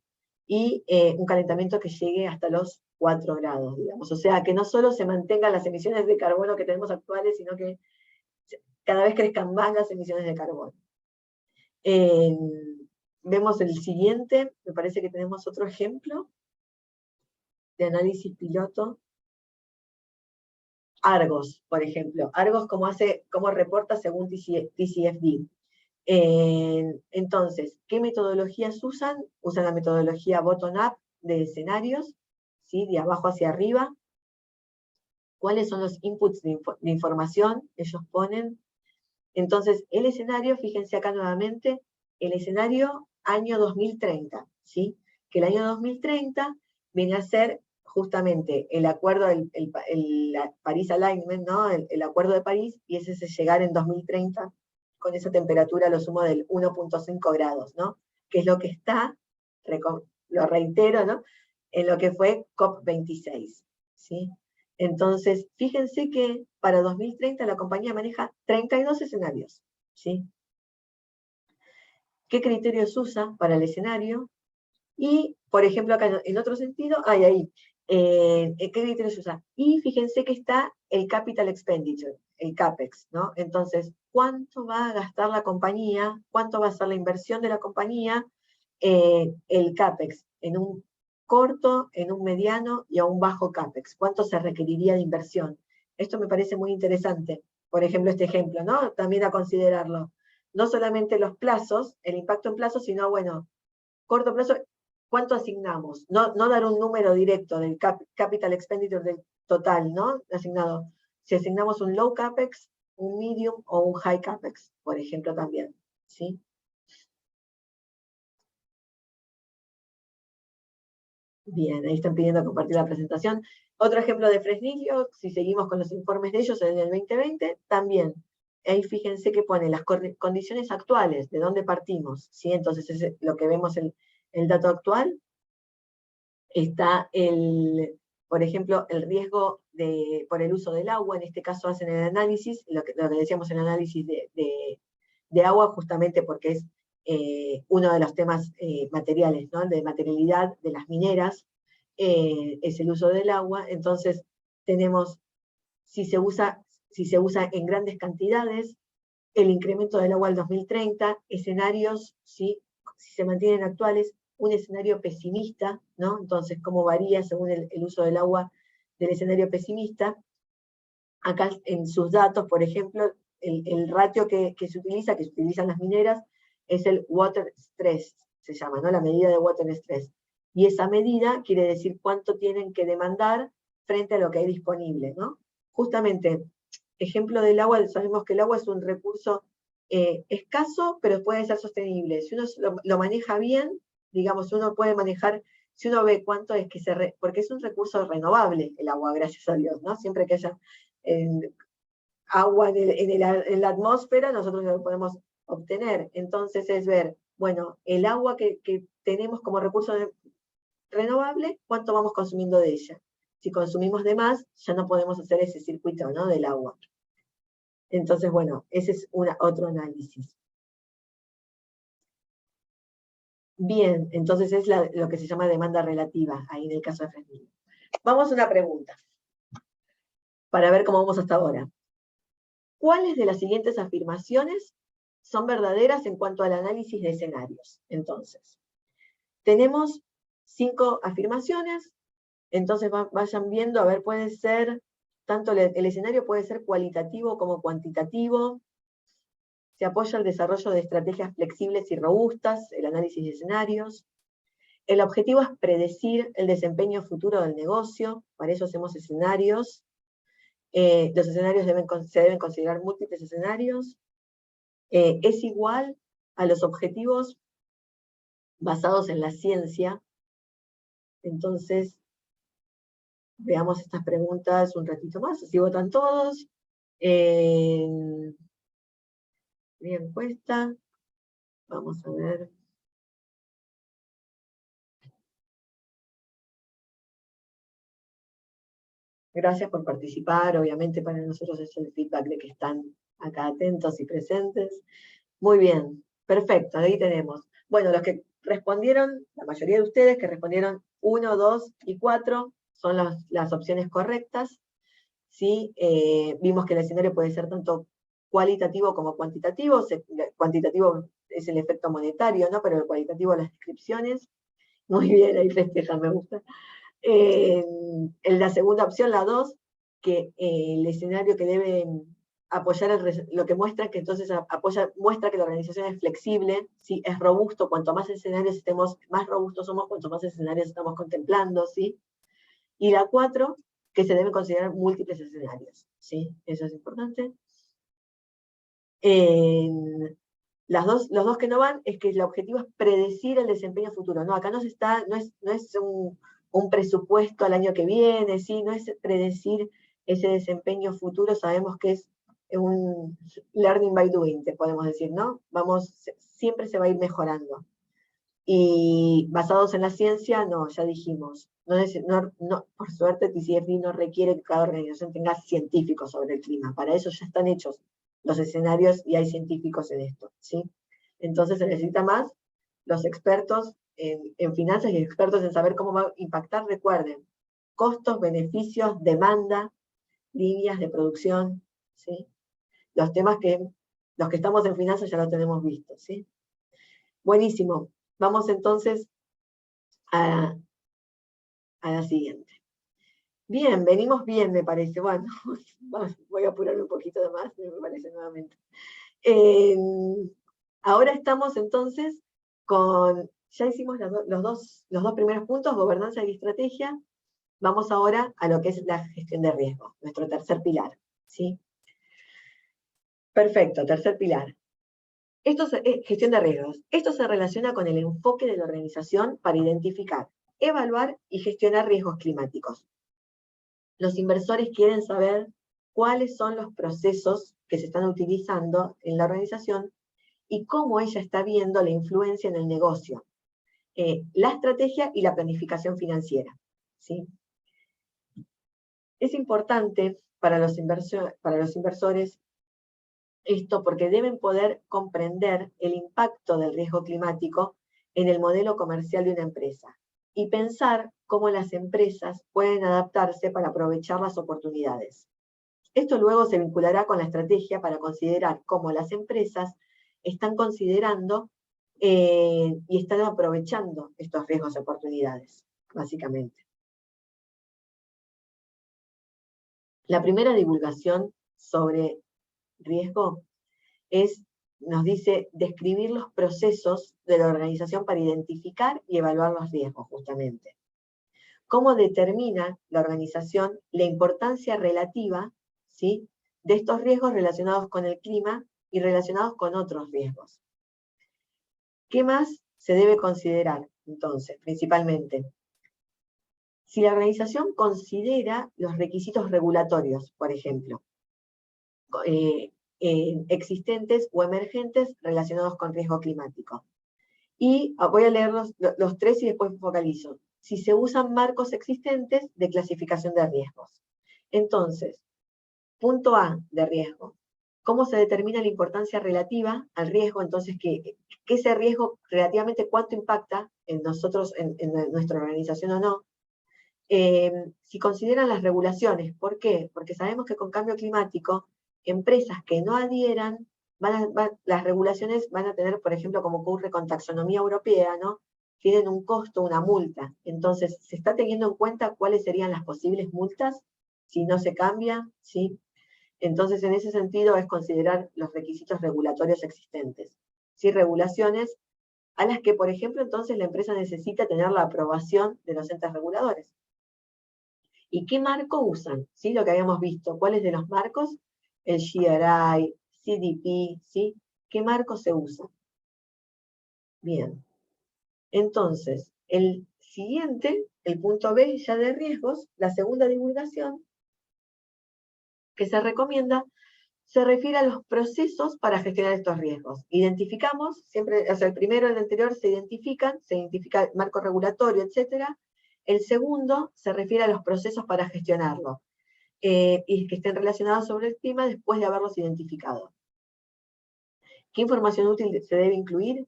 Y un calentamiento que llegue hasta los 4 grados, digamos. O sea, que no solo se mantengan las emisiones de carbono que tenemos actuales, sino que cada vez crezcan más las emisiones de carbono. Vemos el siguiente, me parece que tenemos otro ejemplo de análisis piloto. Argos, por ejemplo. Argos, cómo reporta según TCFD. Entonces, ¿qué metodologías usan? Usan la metodología bottom-up de escenarios, ¿sí? De abajo hacia arriba. ¿Cuáles son los inputs de información? Ellos ponen. Entonces, el escenario, fíjense acá nuevamente, el escenario año 2030, ¿sí? Que el año 2030 viene a ser justamente el acuerdo, el Paris Alignment, ¿no? El acuerdo de París, y ese es llegar en 2030 con esa temperatura a lo sumo del 1.5 grados, ¿no? Que es lo que está, lo reitero, ¿no? En lo que fue COP26, ¿sí? Entonces, fíjense que para 2030 la compañía maneja 32 escenarios, ¿sí? ¿Qué criterios usa para el escenario? Y, por ejemplo, acá en otro sentido, ¿qué criterios usa? Y fíjense que está el Capital Expenditure, el CAPEX, ¿no? Entonces, ¿cuánto va a gastar la compañía? ¿Cuánto va a ser la inversión de la compañía? El CAPEX, en un corto, en un mediano y a un bajo CAPEX. ¿Cuánto se requeriría de inversión? Esto me parece muy interesante. Por ejemplo, este ejemplo, ¿no? También a considerarlo. No solamente los plazos, el impacto en plazos, sino, bueno, corto plazo, ¿cuánto asignamos? No dar un número directo del capital expenditure del total, ¿no? Asignado. Si asignamos un low CAPEX, un medium o un high CAPEX, por ejemplo, también, ¿sí? Bien, ahí están pidiendo compartir la presentación. Otro ejemplo de Fresnillo, si seguimos con los informes de ellos en el 2020, también. Ahí fíjense que pone las condiciones actuales, de dónde partimos, ¿sí? Entonces es lo que vemos el dato actual. Está por ejemplo, el riesgo por el uso del agua, en este caso hacen el análisis, lo que decíamos, el análisis de agua, justamente porque es uno de los temas materiales, ¿no? De materialidad de las mineras, es el uso del agua. Entonces tenemos, si se usa en grandes cantidades, el incremento del agua al 2030, escenarios, ¿sí? Si se mantienen actuales, un escenario pesimista, ¿no? Entonces, cómo varía según el uso del agua del escenario pesimista. Acá en sus datos, por ejemplo, el ratio que se utilizan las mineras, es el water stress, se llama, ¿no? La medida de water stress. Y esa medida quiere decir cuánto tienen que demandar frente a lo que hay disponible, ¿no? Justamente, ejemplo del agua, sabemos que el agua es un recurso escaso, pero puede ser sostenible. Si uno lo maneja bien, digamos, uno puede manejar, si uno ve cuánto es que porque es un recurso renovable el agua, gracias a Dios, ¿no? Siempre que haya agua en la atmósfera, nosotros lo podemos obtener. Entonces es ver, bueno, el agua que tenemos como recurso renovable, ¿cuánto vamos consumiendo de ella? Si consumimos de más, ya no podemos hacer ese circuito, ¿no? Del agua. Entonces, bueno, ese es otro análisis. Bien, entonces es lo que se llama demanda relativa, ahí en el caso de Fresnillo. Vamos a una pregunta, para ver cómo vamos hasta ahora. ¿Cuáles de las siguientes afirmaciones son verdaderas en cuanto al análisis de escenarios? Entonces, tenemos 5 afirmaciones, entonces vayan viendo, a ver, puede ser, tanto el escenario puede ser cualitativo como cuantitativo, se apoya el desarrollo de estrategias flexibles y robustas, el análisis de escenarios. El objetivo es predecir el desempeño futuro del negocio, para eso hacemos escenarios. Los escenarios se deben considerar múltiples escenarios. Es igual a los objetivos basados en la ciencia. Entonces, veamos estas preguntas un ratito más, así votan todos. Mi encuesta, vamos a ver. Gracias por participar, obviamente para nosotros es el feedback de que están acá atentos y presentes. Muy bien, perfecto, ahí tenemos. Bueno, los que respondieron, la mayoría de ustedes que respondieron 1, 2 y 4, son las opciones correctas. ¿Sí? Vimos que el escenario puede ser tanto cualitativo como cuantitativo. Cuantitativo es el efecto monetario, ¿no? Pero el cualitativo las descripciones. Muy bien, ahí festejan, me gusta. En la segunda opción, la 2, que el escenario que debe apoyar lo que muestra que entonces muestra que la organización es flexible, ¿sí? Es robusto, cuanto más escenarios estemos, más robustos somos, cuanto más escenarios estamos contemplando, ¿sí? Y la 4, que se deben considerar múltiples escenarios, ¿sí? Eso es importante. Los dos que no van es que el objetivo es predecir el desempeño futuro. No, acá no es un presupuesto al año que viene, ¿sí? No es predecir ese desempeño futuro, sabemos que es un learning by doing, te podemos decir, ¿no? Siempre se va a ir mejorando. Y basados en la ciencia, no, ya dijimos, por suerte TCFD no requiere que cada organización tenga científicos sobre el clima, para eso ya están hechos los escenarios y hay científicos en esto, ¿sí? Entonces se necesita más los expertos en finanzas y expertos en saber cómo va a impactar, recuerden, costos, beneficios, demanda, líneas de producción, ¿sí? Los temas los que estamos en finanzas ya los tenemos vistos, ¿sí? Buenísimo. Vamos entonces a la siguiente. Bien, venimos bien, me parece. Bueno, voy a apurarme un poquito de más, me parece nuevamente. Ahora estamos entonces ya hicimos los dos primeros puntos, gobernanza y estrategia. Vamos ahora a lo que es la gestión de riesgo, nuestro tercer pilar, ¿sí? Perfecto, tercer pilar. Esto es gestión de riesgos. Esto se relaciona con el enfoque de la organización para identificar, evaluar y gestionar riesgos climáticos. Los inversores quieren saber cuáles son los procesos que se están utilizando en la organización y cómo ella está viendo la influencia en el negocio, la estrategia y la planificación financiera, ¿sí? Es importante para los inversores Esto porque deben poder comprender el impacto del riesgo climático en el modelo comercial de una empresa y pensar cómo las empresas pueden adaptarse para aprovechar las oportunidades. Esto luego se vinculará con la estrategia para considerar cómo las empresas están considerando y están aprovechando estos riesgos y oportunidades, básicamente. La primera divulgación sobre riesgo nos dice describir los procesos de la organización para identificar y evaluar los riesgos, justamente. ¿Cómo determina la organización la importancia relativa, ¿sí?, de estos riesgos relacionados con el clima y relacionados con otros riesgos? ¿Qué más se debe considerar, entonces, principalmente? Si la organización considera los requisitos regulatorios, por ejemplo, existentes o emergentes relacionados con riesgo climático. Y voy a leer los tres y después focalizo. Si se usan marcos existentes de clasificación de riesgos. Entonces, punto A de riesgo. ¿Cómo se determina la importancia relativa al riesgo? Entonces, que ese riesgo relativamente cuánto impacta en nosotros, en nuestra organización o no. Si consideran las regulaciones. ¿Por qué? Porque sabemos que con cambio climático, empresas que no adhieran, las regulaciones van a tener, por ejemplo, como ocurre con taxonomía europea, ¿no?, tienen un costo, una multa. Entonces, ¿se está teniendo en cuenta cuáles serían las posibles multas si no se cambia? ¿Sí? Entonces, en ese sentido, es considerar los requisitos regulatorios existentes. ¿Sí? Regulaciones a las que, por ejemplo, entonces la empresa necesita tener la aprobación de los entes reguladores. ¿Y qué marco usan? ¿Sí? Lo que habíamos visto. ¿Cuáles de los marcos? El GRI, CDP, ¿sí? ¿Qué marco se usa? Bien. Entonces, el siguiente, el punto B ya de riesgos, la segunda divulgación que se recomienda, se refiere a los procesos para gestionar estos riesgos. Identificamos, siempre, o sea, el primero y el anterior se identifica el marco regulatorio, etc. El segundo se refiere a los procesos para gestionarlo, y que estén relacionados sobre el clima después de haberlos identificado. ¿Qué información útil se debe incluir?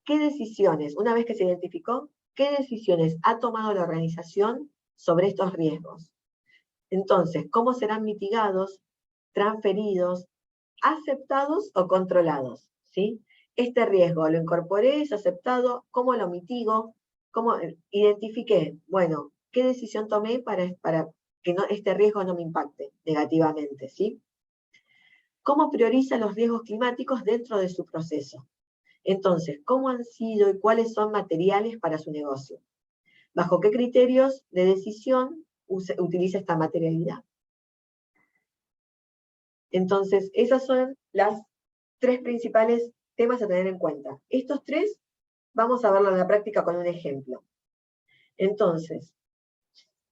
¿Qué decisiones, una vez que se identificó, qué decisiones ha tomado la organización sobre estos riesgos? Entonces, ¿cómo serán mitigados, transferidos, aceptados o controlados? ¿Sí? Este riesgo lo incorporé, es aceptado, ¿cómo lo mitigo? ¿Cómo identifiqué? Bueno, ¿qué decisión tomé para que este riesgo no me impacte negativamente? ¿Sí? ¿Cómo prioriza los riesgos climáticos dentro de su proceso? Entonces, ¿cómo han sido y cuáles son materiales para su negocio? ¿Bajo qué criterios de decisión utiliza esta materialidad? Entonces, esos son los tres principales temas a tener en cuenta. Estos tres vamos a verlo en la práctica con un ejemplo. Entonces,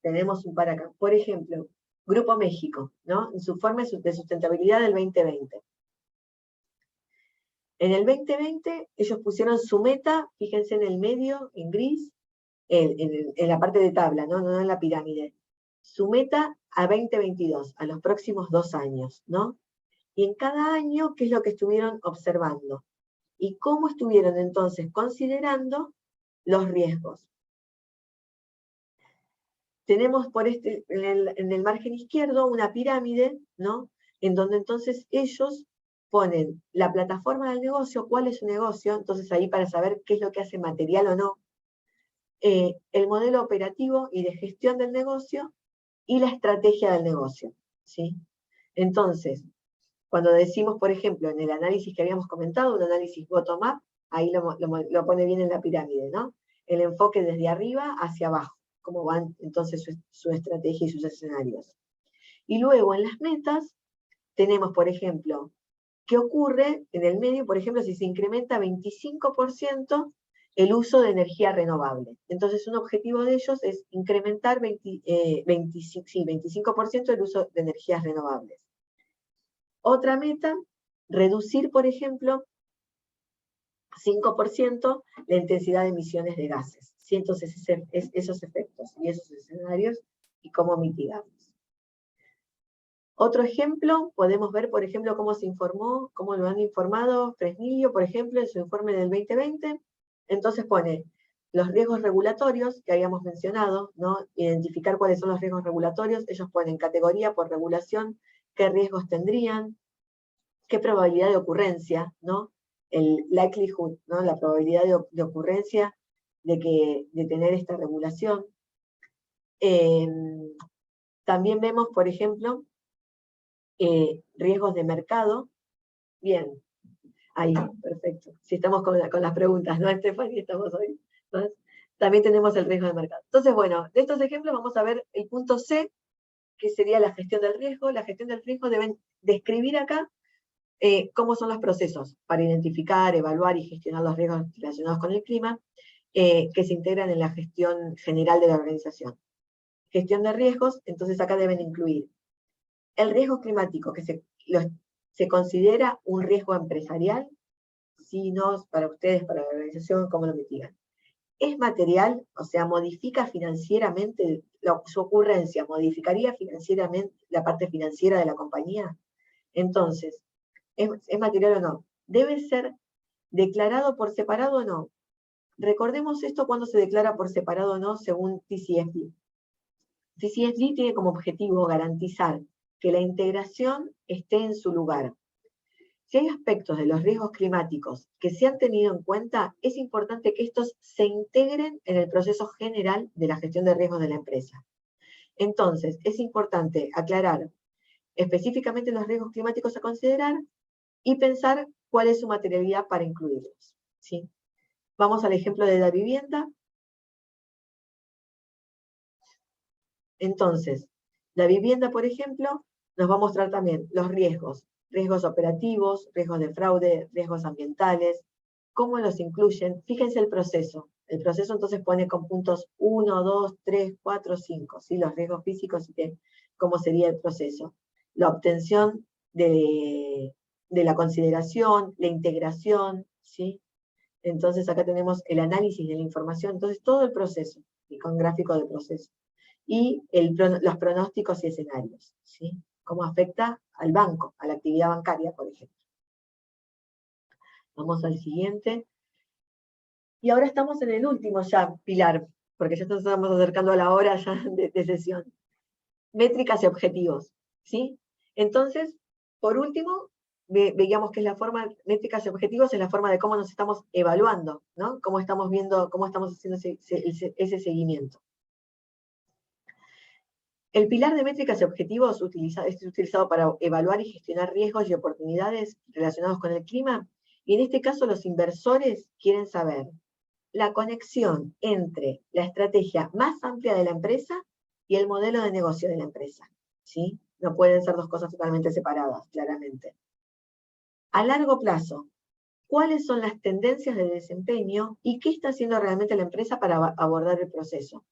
tenemos un par acá. Por ejemplo, Grupo México, ¿no?, en su informe de sustentabilidad del 2020. En el 2020, ellos pusieron su meta, fíjense en el medio, en gris, en la parte de tabla, no en la pirámide. Su meta a 2022, a los próximos 2 años, ¿no? Y en cada año, ¿qué es lo que estuvieron observando? Y cómo estuvieron entonces considerando los riesgos. Tenemos en el margen izquierdo una pirámide, ¿no?, en donde entonces ellos ponen la plataforma del negocio, cuál es su negocio, entonces ahí para saber qué es lo que hace material o no, el modelo operativo y de gestión del negocio y la estrategia del negocio, ¿sí? Entonces, cuando decimos, por ejemplo, en el análisis que habíamos comentado, un análisis bottom-up, ahí lo pone bien en la pirámide, ¿no? El enfoque desde arriba hacia abajo, cómo van entonces su estrategia y sus escenarios. Y luego en las metas tenemos, por ejemplo, ¿qué ocurre en el medio? Por ejemplo, si se incrementa 25% el uso de energía renovable. Entonces, un objetivo de ellos es incrementar 25% el uso de energías renovables. Otra meta, reducir, por ejemplo, 5% la intensidad de emisiones de gases. ¿Sí? Entonces, esos efectos y esos escenarios y cómo mitigarlos. Otro ejemplo, podemos ver, por ejemplo, cómo se informó, cómo lo han informado Fresnillo, por ejemplo, en su informe del 2020. Entonces pone los riesgos regulatorios que habíamos mencionado, ¿no? Identificar cuáles son los riesgos regulatorios. Ellos ponen categoría por regulación, qué riesgos tendrían, qué probabilidad de ocurrencia, ¿no? El likelihood, ¿no? La probabilidad de ocurrencia de tener esta regulación. También vemos, por ejemplo, riesgos de mercado. Bien, ahí, perfecto. Si estamos con las preguntas, ¿no, Stephanie? Estamos hoy. ¿No? También tenemos el riesgo de mercado. Entonces, bueno, de estos ejemplos vamos a ver el punto C, que sería la gestión del riesgo. La gestión del riesgo deben describir acá cómo son los procesos para identificar, evaluar y gestionar los riesgos relacionados con el clima, que se integran en la gestión general de la organización. Gestión de riesgos, entonces acá deben incluir el riesgo climático, que se considera un riesgo empresarial, si no, para ustedes, para la organización, ¿cómo lo mitigan? ¿Es material? O sea, ¿modifica financieramente su ocurrencia? ¿Modificaría financieramente la parte financiera de la compañía? Entonces, ¿es material o no? ¿Debe ser declarado por separado o no? Recordemos esto cuando se declara por separado o no según TCFD. TCFD tiene como objetivo garantizar que la integración esté en su lugar. Si hay aspectos de los riesgos climáticos que se han tenido en cuenta, es importante que estos se integren en el proceso general de la gestión de riesgos de la empresa. Entonces, es importante aclarar específicamente los riesgos climáticos a considerar y pensar cuál es su materialidad para incluirlos, ¿sí? Vamos al ejemplo de la vivienda. Entonces, la vivienda, por ejemplo, nos va a mostrar también los riesgos operativos, riesgos de fraude, riesgos ambientales, cómo los incluyen. Fíjense el proceso. El proceso entonces pone con puntos 1, 2, 3, 4, 5, ¿sí? Los riesgos físicos y cómo sería el proceso. La obtención de la consideración, la integración, ¿sí? Entonces acá tenemos el análisis de la información, entonces todo el proceso, y con gráfico de proceso. Y los pronósticos y escenarios, ¿sí? Cómo afecta al banco, a la actividad bancaria, por ejemplo. Vamos al siguiente. Y ahora estamos en el último ya pilar, porque ya nos estamos acercando a la hora ya de sesión. Métricas y objetivos, ¿sí? Entonces, por último, veíamos que es la forma, métricas y objetivos es la forma de cómo nos estamos evaluando, ¿no? Cómo estamos viendo, cómo estamos haciendo ese seguimiento. El pilar de métricas y objetivos es utilizado para evaluar y gestionar riesgos y oportunidades relacionados con el clima, y en este caso los inversores quieren saber la conexión entre la estrategia más amplia de la empresa y el modelo de negocio de la empresa, ¿sí? No pueden ser dos cosas totalmente separadas, claramente. A largo plazo, ¿cuáles son las tendencias de desempeño y qué está haciendo realmente la empresa para abordar el proceso?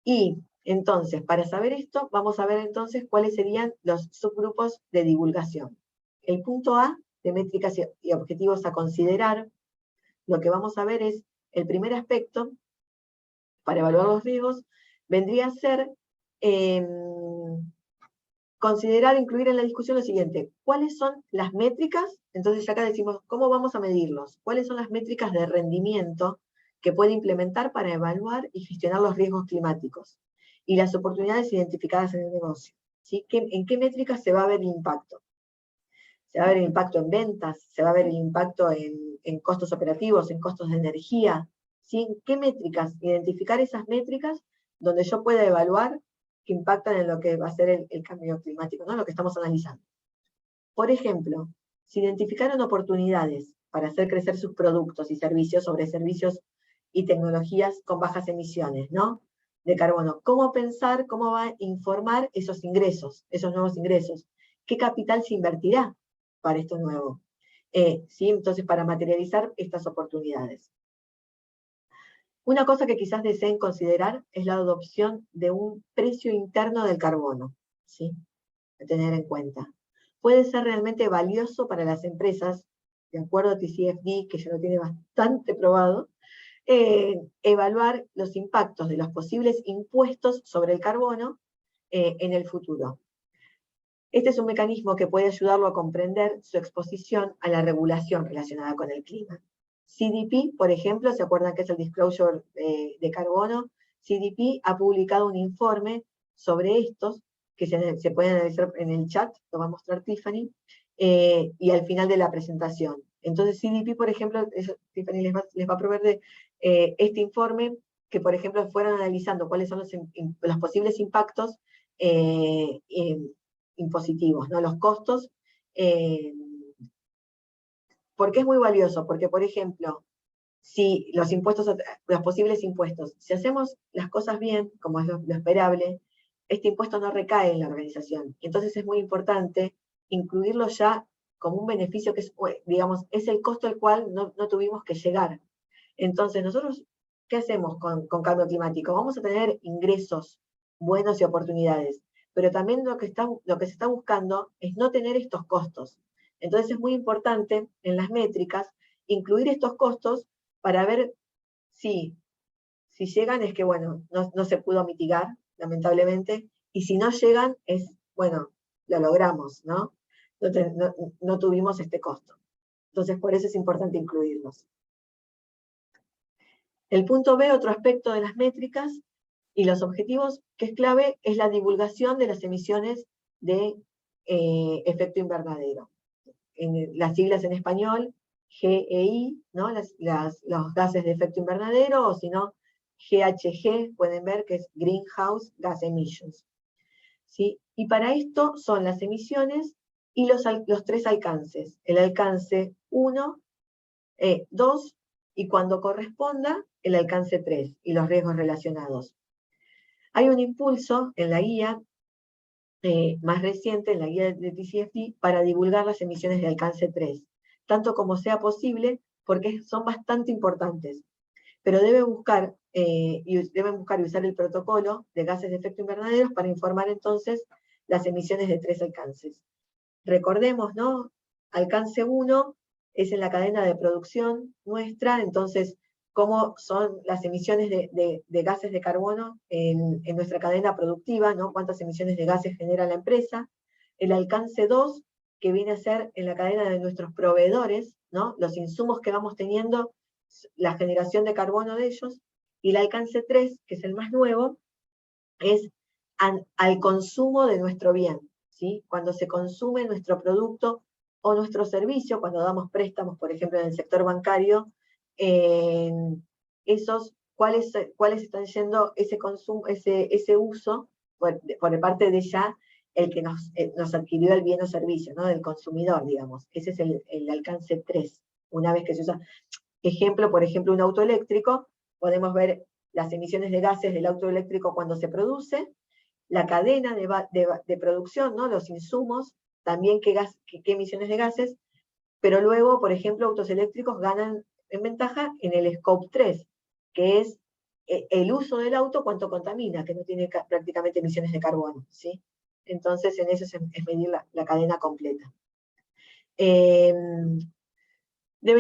Y entonces, para saber esto, vamos a ver entonces cuáles serían los subgrupos de divulgación. El punto A, de métricas y objetivos a considerar, lo que vamos a ver es, el primer aspecto, para evaluar los riesgos, vendría a ser considerar, incluir en la discusión lo siguiente: ¿cuáles son las métricas? Entonces acá decimos, ¿cómo vamos a medirlos? ¿Cuáles son las métricas de rendimiento que puede implementar para evaluar y gestionar los riesgos climáticos? Y las oportunidades identificadas en el negocio, ¿sí? ¿En qué métricas se va a ver el impacto? Se va a ver el impacto en ventas, se va a ver el impacto en costos operativos, en costos de energía, ¿sí? ¿En qué métricas? Identificar esas métricas donde yo pueda evaluar que impactan en lo que va a ser el cambio climático, ¿no? Lo que estamos analizando. Por ejemplo, se identificaron oportunidades para hacer crecer sus productos y servicios sobre servicios y tecnologías con bajas emisiones, ¿no? De carbono. ¿Cómo pensar, cómo va a informar esos ingresos, esos nuevos ingresos? ¿Qué capital se invertirá para esto nuevo? ¿Sí? Entonces, para materializar estas oportunidades. Una cosa que quizás deseen considerar es la adopción de un precio interno del carbono, ¿sí? A tener en cuenta. Puede ser realmente valioso para las empresas, de acuerdo a TCFD, que ya lo tiene bastante probado, evaluar los impactos de los posibles impuestos sobre el carbono en el futuro. Este es un mecanismo que puede ayudarlo a comprender su exposición a la regulación relacionada con el clima. CDP, por ejemplo, ¿se acuerdan que es el Disclosure de carbono? CDP ha publicado un informe sobre estos, que se pueden analizar en el chat, lo va a mostrar Tiffany, y al final de la presentación. Entonces CDP, por ejemplo, Tiffany les va a proveer de este informe, que por ejemplo fueron analizando cuáles son los posibles impactos impositivos, ¿no? Los costos. ¿Por qué es muy valioso? Porque, por ejemplo, si los posibles impuestos, si hacemos las cosas bien, como es lo esperable, este impuesto no recae en la organización. Entonces es muy importante incluirlo ya como un beneficio que es, digamos, es el costo al cual no tuvimos que llegar. Entonces nosotros, ¿qué hacemos con cambio climático? Vamos a tener ingresos buenos y oportunidades, pero también lo que se está buscando es no tener estos costos. Entonces es muy importante en las métricas incluir estos costos para ver si llegan es que, bueno, no se pudo mitigar, lamentablemente, y si no llegan es, bueno, lo logramos, ¿no? No tuvimos este costo. Entonces, por eso es importante incluirlos. El punto B, otro aspecto de las métricas y los objetivos que es clave, es la divulgación de las emisiones de efecto invernadero. En las siglas en español, GEI, ¿no? Los gases de efecto invernadero, o si no, GHG, pueden ver que es Greenhouse Gas Emissions. ¿Sí? Y para esto son las emisiones y los 3 alcances. El alcance 1, 2, y cuando corresponda, el alcance 3, y los riesgos relacionados. Hay un impulso en la guía más reciente, en la guía de TCFD, para divulgar las emisiones de alcance 3, tanto como sea posible, porque son bastante importantes. Pero deben buscar y usar el protocolo de gases de efecto invernadero para informar entonces las emisiones de 3 alcances. Recordemos, ¿no? Alcance 1 es en la cadena de producción nuestra, entonces, cómo son las emisiones de gases de carbono en nuestra cadena productiva, ¿no? Cuántas emisiones de gases genera la empresa. El alcance 2, que viene a ser en la cadena de nuestros proveedores, ¿no? Los insumos que vamos teniendo, la generación de carbono de ellos. Y el alcance 3, que es el más nuevo, es al consumo de nuestro bien, ¿sí? Cuando se consume nuestro producto o nuestro servicio, cuando damos préstamos, por ejemplo, en el sector bancario, ¿cuáles están yendo ese consumo, ese uso por parte de ya el que nos adquirió el bien o servicio, ¿no? Del consumidor, digamos. Ese es el alcance 3, una vez que se usa. Ejemplo, por ejemplo, un auto eléctrico, podemos ver las emisiones de gases del auto eléctrico cuando se produce, la cadena de producción, ¿no? Los insumos, también qué emisiones de gases, pero luego, por ejemplo, autos eléctricos ganan en ventaja en el Scope 3, que es el uso del auto, cuánto contamina, que no tiene prácticamente emisiones de carbono, ¿sí? Entonces, en eso es medir la cadena completa. Deben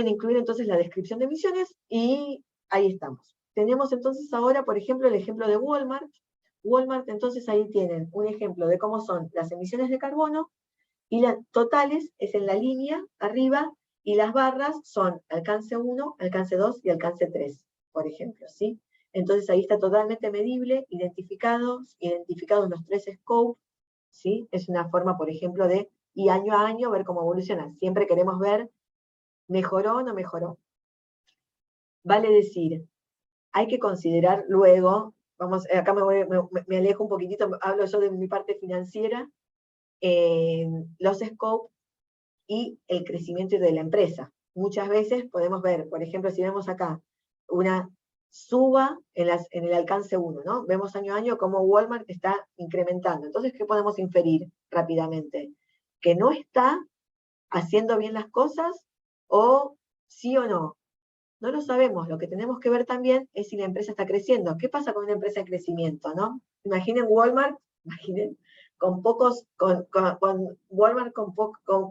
incluir entonces la descripción de emisiones, y ahí estamos. Tenemos entonces ahora, por ejemplo, el ejemplo de Walmart. Walmart, entonces ahí tienen un ejemplo de cómo son las emisiones de carbono, y las totales es en la línea arriba, y las barras son alcance 1, alcance 2 y alcance 3, por ejemplo, ¿sí? Entonces ahí está totalmente medible, identificados los 3 scopes, ¿sí? Es una forma, por ejemplo, y año a año ver cómo evoluciona. Siempre queremos ver, ¿mejoró o no mejoró? Vale decir, hay que considerar luego, acá me alejo un poquitito, hablo yo de mi parte financiera, los scopes y el crecimiento de la empresa. Muchas veces podemos ver, por ejemplo, si vemos acá una suba en el alcance 1, ¿no? Vemos año a año cómo Walmart está incrementando. Entonces, ¿qué podemos inferir rápidamente? Que no está haciendo bien las cosas, o sí o no. No lo sabemos. Lo que tenemos que ver también es si la empresa está creciendo. ¿Qué pasa con una empresa en crecimiento, no? Imaginen Walmart, con Walmart con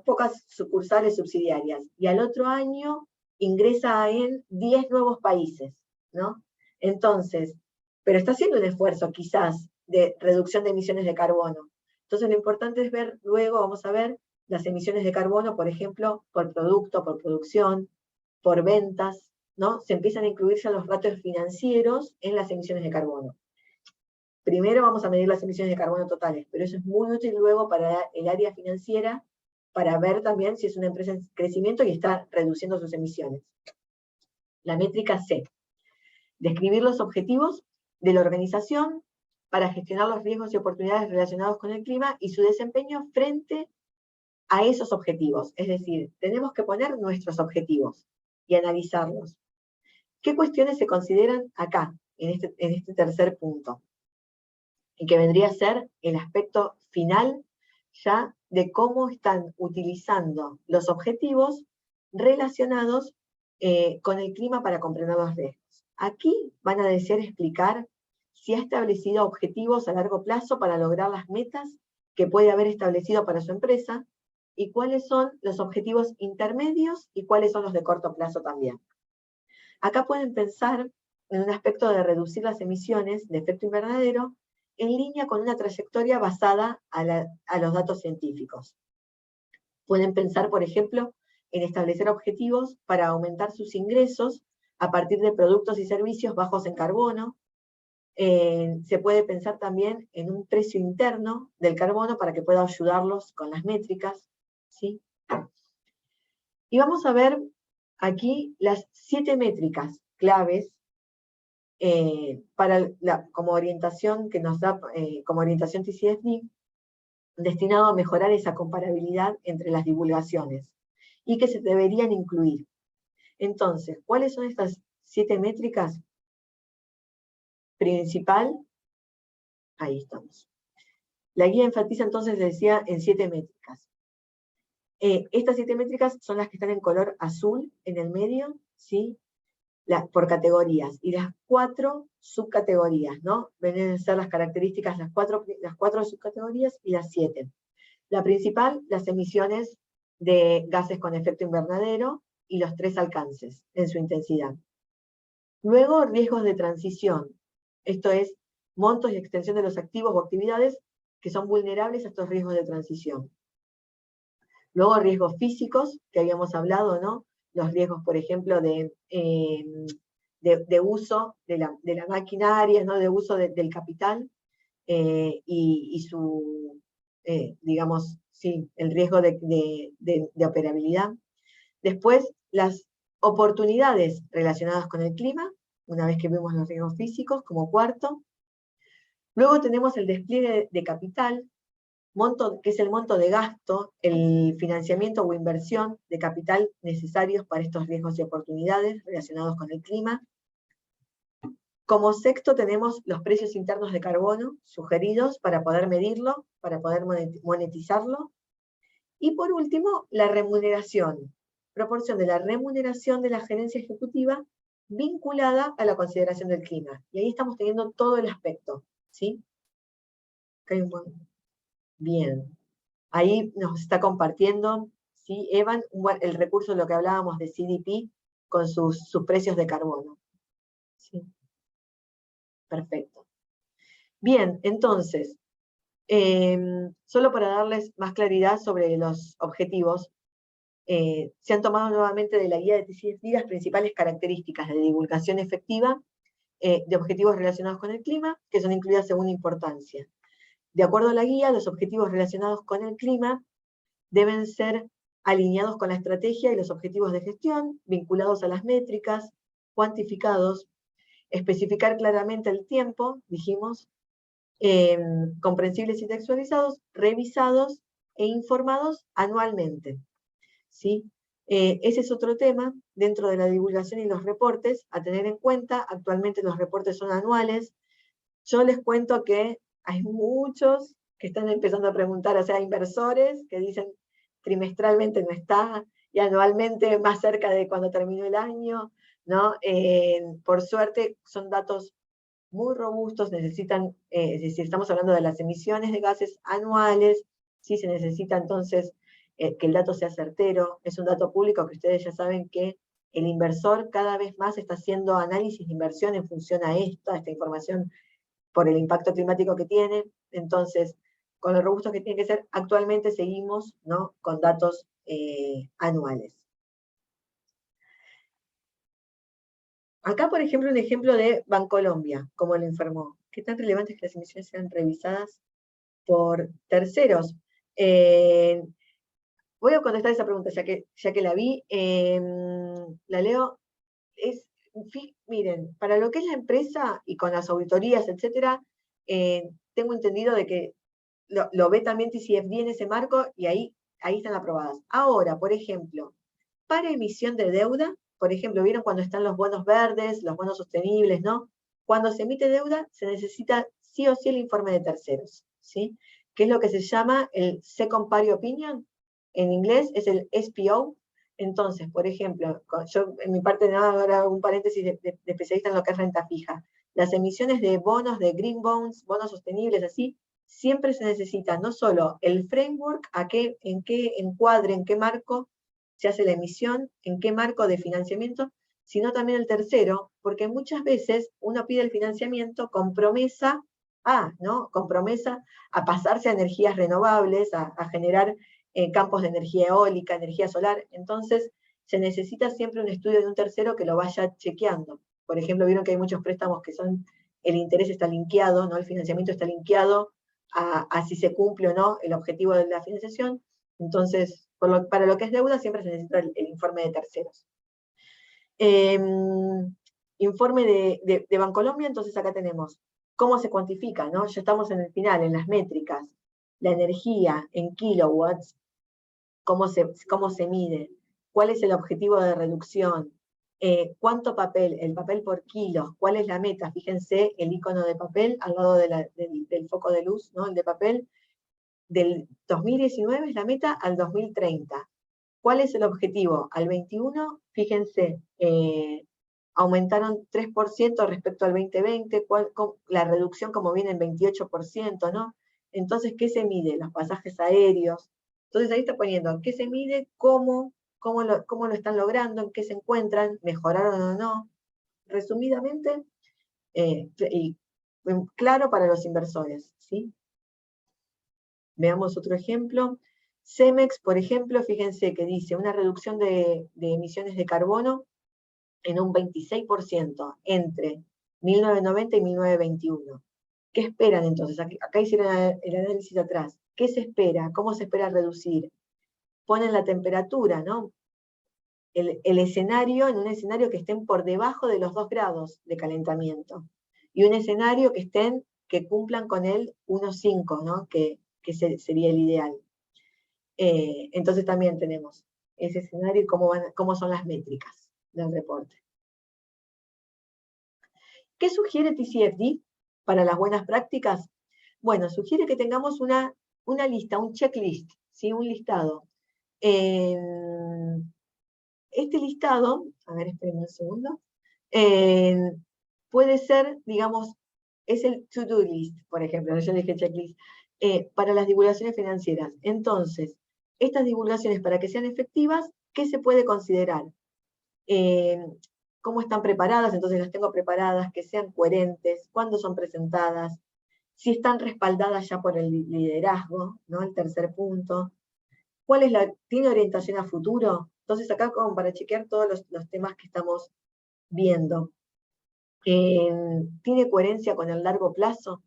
pocas sucursales subsidiarias, y al otro año ingresa en 10 nuevos países, ¿no? Entonces, pero está haciendo un esfuerzo quizás de reducción de emisiones de carbono. Entonces lo importante es ver, luego vamos a ver las emisiones de carbono, por ejemplo, por producto, por producción, por ventas, ¿no? Se empiezan a incluir ya los ratios financieros en las emisiones de carbono. Primero vamos a medir las emisiones de carbono totales, pero eso es muy útil luego para el área financiera, para ver también si es una empresa en crecimiento y está reduciendo sus emisiones. La métrica C. Describir los objetivos de la organización para gestionar los riesgos y oportunidades relacionados con el clima y su desempeño frente a esos objetivos. Es decir, tenemos que poner nuestros objetivos y analizarlos. ¿Qué cuestiones se consideran acá, en este tercer punto? Y que vendría a ser el aspecto final ya de cómo están utilizando los objetivos relacionados con el clima para comprender los riesgos. Aquí van a desear explicar si ha establecido objetivos a largo plazo para lograr las metas que puede haber establecido para su empresa, y cuáles son los objetivos intermedios y cuáles son los de corto plazo también. Acá pueden pensar en un aspecto de reducir las emisiones de efecto invernadero en línea con una trayectoria basada a los datos científicos. Pueden pensar, por ejemplo, en establecer objetivos para aumentar sus ingresos a partir de productos y servicios bajos en carbono. Se puede pensar también en un precio interno del carbono para que pueda ayudarlos con las métricas, ¿sí? Y vamos a ver aquí las 7 métricas claves como orientación que nos da, como orientación TCFD, destinado a mejorar esa comparabilidad entre las divulgaciones, y que se deberían incluir. Entonces, ¿cuáles son estas 7 métricas? Principal, ahí estamos. La guía enfatiza entonces, les decía, en 7 métricas. Estas 7 métricas son las que están en color azul en el medio, ¿sí? Por categorías, y las 4 subcategorías, ¿no? Vienen a ser las características, las cuatro subcategorías y las 7. La principal, las emisiones de gases con efecto invernadero y los 3 alcances en su intensidad. Luego, riesgos de transición. Esto es, montos y extensión de los activos o actividades que son vulnerables a estos riesgos de transición. Luego, riesgos físicos, que habíamos hablado, ¿no? Los riesgos, por ejemplo, de uso de la maquinaria, ¿no? De uso del capital, y su, digamos, sí, el riesgo de operabilidad. Después, las oportunidades relacionadas con el clima, una vez que vemos los riesgos físicos, como cuarto. Luego tenemos el despliegue de capital, que es el monto de gasto, el financiamiento o inversión de capital necesarios para estos riesgos y oportunidades relacionados con el clima. Como sexto tenemos los precios internos de carbono sugeridos para poder medirlo, para poder monetizarlo. Y por último, la remuneración. Proporción de la remuneración de la gerencia ejecutiva vinculada a la consideración del clima. Y ahí estamos teniendo todo el aspecto, ¿sí? Bien. Ahí nos está compartiendo, ¿sí? Evan, el recurso de lo que hablábamos de CDP con sus precios de carbono. ¿Sí? Perfecto. Bien, entonces, solo para darles más claridad sobre los objetivos, se han tomado nuevamente de la guía de TCFD las principales características de divulgación efectiva de objetivos relacionados con el clima, que son incluidas según importancia. De acuerdo a la guía, los objetivos relacionados con el clima deben ser alineados con la estrategia y los objetivos de gestión, vinculados a las métricas, cuantificados, especificar claramente el tiempo, dijimos, comprensibles y textualizados, revisados e informados anualmente. ¿Sí? Ese es otro tema dentro de la divulgación y los reportes a tener en cuenta. Actualmente los reportes son anuales. Yo les cuento que hay muchos que están empezando a preguntar, o sea, inversores que dicen trimestralmente no está, y anualmente más cerca de cuando terminó el año, ¿no? Por suerte son datos muy robustos, necesitan, es decir, estamos hablando de las emisiones de gases anuales, sí se necesita entonces que el dato sea certero, es un dato público que ustedes ya saben que el inversor cada vez más está haciendo análisis de inversión en función a esta información por el impacto climático que tiene. Entonces, con lo robustos que tienen que ser, actualmente seguimos, ¿no?, con datos anuales. Acá, por ejemplo, un ejemplo de Bancolombia, como lo informó. ¿Qué tan relevante es que las emisiones sean revisadas por terceros? Voy a contestar esa pregunta, ya que la vi. La leo. Miren, para lo que es la empresa y con las auditorías, etcétera, tengo entendido de que lo ve también TCFD en ese marco y ahí están aprobadas. Ahora, por ejemplo, para emisión de deuda, por ejemplo, ¿vieron cuando están los bonos verdes, los bonos sostenibles, no? Cuando se emite deuda, se necesita sí o sí el informe de terceros, ¿sí? Que es lo que se llama el Second Party Opinion. En inglés es el SPO. Entonces, por ejemplo, yo en mi parte, ahora un paréntesis de especialista en lo que es renta fija. Las emisiones de bonos, de green bonds, bonos sostenibles, así, siempre se necesita no solo el framework, en qué encuadre, en qué marco se hace la emisión, en qué marco de financiamiento, sino también el tercero, porque muchas veces uno pide el financiamiento con promesa a pasarse a energías renovables, a generar campos de energía eólica, energía solar. Entonces, se necesita siempre un estudio de un tercero que lo vaya chequeando. Por ejemplo, vieron que hay muchos préstamos que el interés está linkeado, ¿no? El financiamiento está linkeado a si se cumple o no el objetivo de la financiación. Entonces, para lo que es deuda, siempre se necesita el informe de terceros. Informe de Bancolombia, entonces acá tenemos cómo se cuantifica, ¿no? Ya estamos en el final, en las métricas. La energía en kilowatts, cómo se mide, cuál es el objetivo de reducción, cuánto papel, el papel por kilos, cuál es la meta. Fíjense el icono de papel al lado del foco de luz, ¿no? El de papel. Del 2019 es la meta al 2030. ¿Cuál es el objetivo? Al 21, fíjense, aumentaron 3% respecto al 2020, la reducción como viene en 28%, ¿no? Entonces, ¿qué se mide? Los pasajes aéreos. Entonces ahí está poniendo, ¿qué se mide? ¿Cómo lo están logrando? ¿En qué se encuentran? ¿Mejoraron o no? Resumidamente, y claro para los inversores, ¿sí? Veamos otro ejemplo. Cemex, por ejemplo, fíjense que dice una reducción de emisiones de carbono en un 26% entre 1990 y 1921. ¿Qué esperan entonces? Acá hicieron el análisis atrás. ¿Qué se espera? ¿Cómo se espera reducir? Ponen la temperatura, ¿no? El escenario, en un escenario que estén por debajo de los 2 grados de calentamiento. Y un escenario que cumplan con el 1,5, ¿no? Que sería el ideal. Entonces también tenemos ese escenario y cómo son las métricas del reporte. ¿Qué sugiere TCFD para las buenas prácticas? Bueno, sugiere que tengamos una lista, un checklist, ¿sí? Un listado. Este listado, a ver, esperen un segundo, puede ser, digamos, es el to-do list, por ejemplo, yo dije checklist, para las divulgaciones financieras. Entonces, estas divulgaciones, para que sean efectivas, ¿qué se puede considerar? ¿Cómo están preparadas? Entonces las tengo preparadas, que sean coherentes, cuándo son presentadas, si están respaldadas ya por el liderazgo, ¿no? El tercer punto. ¿Tiene orientación a futuro? Entonces acá como para chequear todos los temas que estamos viendo. ¿Tiene coherencia con el largo plazo?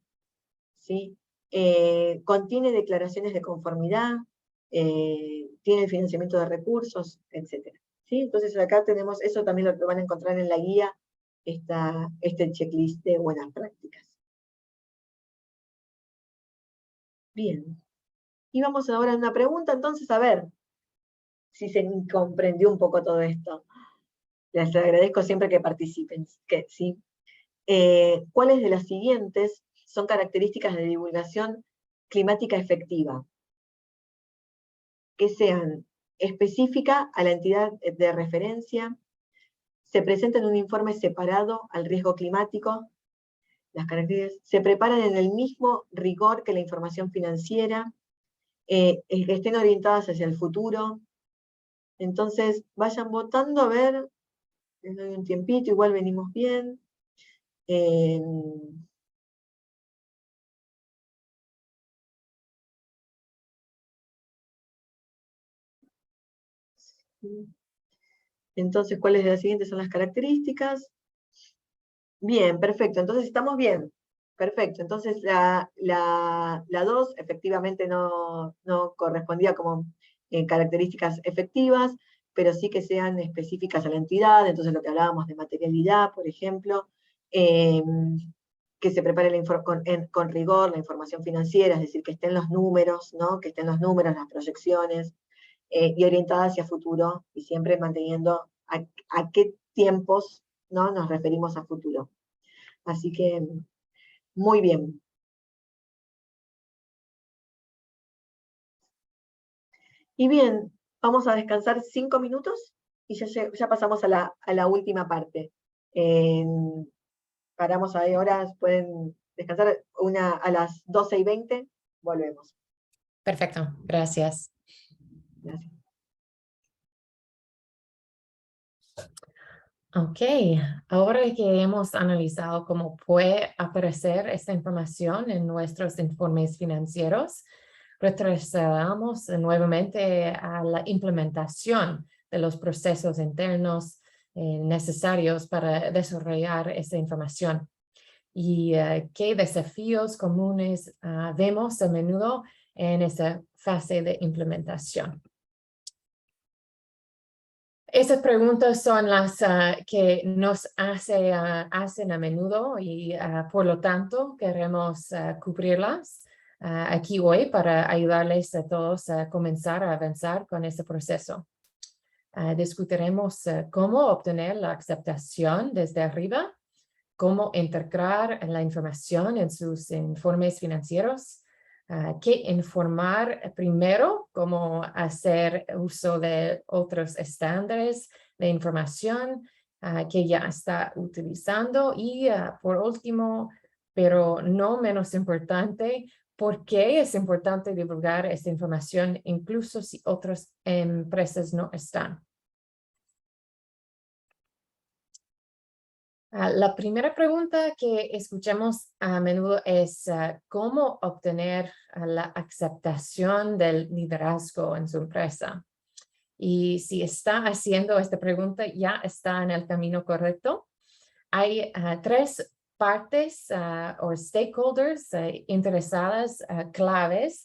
¿Sí? ¿Contiene declaraciones de conformidad? ¿Tiene financiamiento de recursos? Etcétera. ¿Sí? Entonces acá tenemos, eso también lo van a encontrar en la guía, este checklist de buenas prácticas. Bien. Y vamos ahora a una pregunta, entonces, a ver si se comprendió un poco todo esto. Les agradezco siempre que participen. ¿Sí? ¿Cuáles de las siguientes son características de divulgación climática efectiva? Que sean específica a la entidad de referencia, se presenta en un informe separado al riesgo climático, las características se preparan en el mismo rigor que la información financiera, que estén orientadas hacia el futuro. Entonces, vayan votando a ver, les doy un tiempito, igual venimos bien. Entonces, ¿cuáles de las siguientes son las características? Bien, perfecto. Entonces, estamos bien. Perfecto. Entonces, la 2 efectivamente no correspondía como características efectivas, pero sí que sean específicas a la entidad. Entonces, lo que hablábamos de materialidad, por ejemplo, que se prepare con rigor la información financiera, es decir, que estén los números, ¿no? Que estén los números, las proyecciones, y orientada hacia futuro, y siempre manteniendo a qué tiempos, ¿no? Nos referimos a futuro. Así que, muy bien. Y bien, vamos a descansar 5 minutos y ya pasamos a la última parte. Paramos ahí, ahora pueden descansar a las 12:20, volvemos. Perfecto, gracias. Gracias. Ok, ahora que hemos analizado cómo puede aparecer esta información en nuestros informes financieros, retrocedamos nuevamente a la implementación de los procesos internos necesarios para desarrollar esta información. Y qué desafíos comunes vemos a menudo en esta fase de implementación. Esas preguntas son las que nos hacen a menudo y por lo tanto queremos cubrirlas aquí hoy para ayudarles a todos a comenzar a avanzar con este proceso. Discutiremos cómo obtener la aceptación desde arriba, cómo integrar la información en sus informes financieros, qué informar primero, cómo hacer uso de otros estándares de información que ya está utilizando y por último, pero no menos importante, por qué es importante divulgar esta información incluso si otras empresas no están. La primera pregunta que escuchamos a menudo es ¿cómo obtener la aceptación del liderazgo en su empresa? Y si está haciendo esta pregunta, ya está en el camino correcto. Hay 3 partes o stakeholders interesadas claves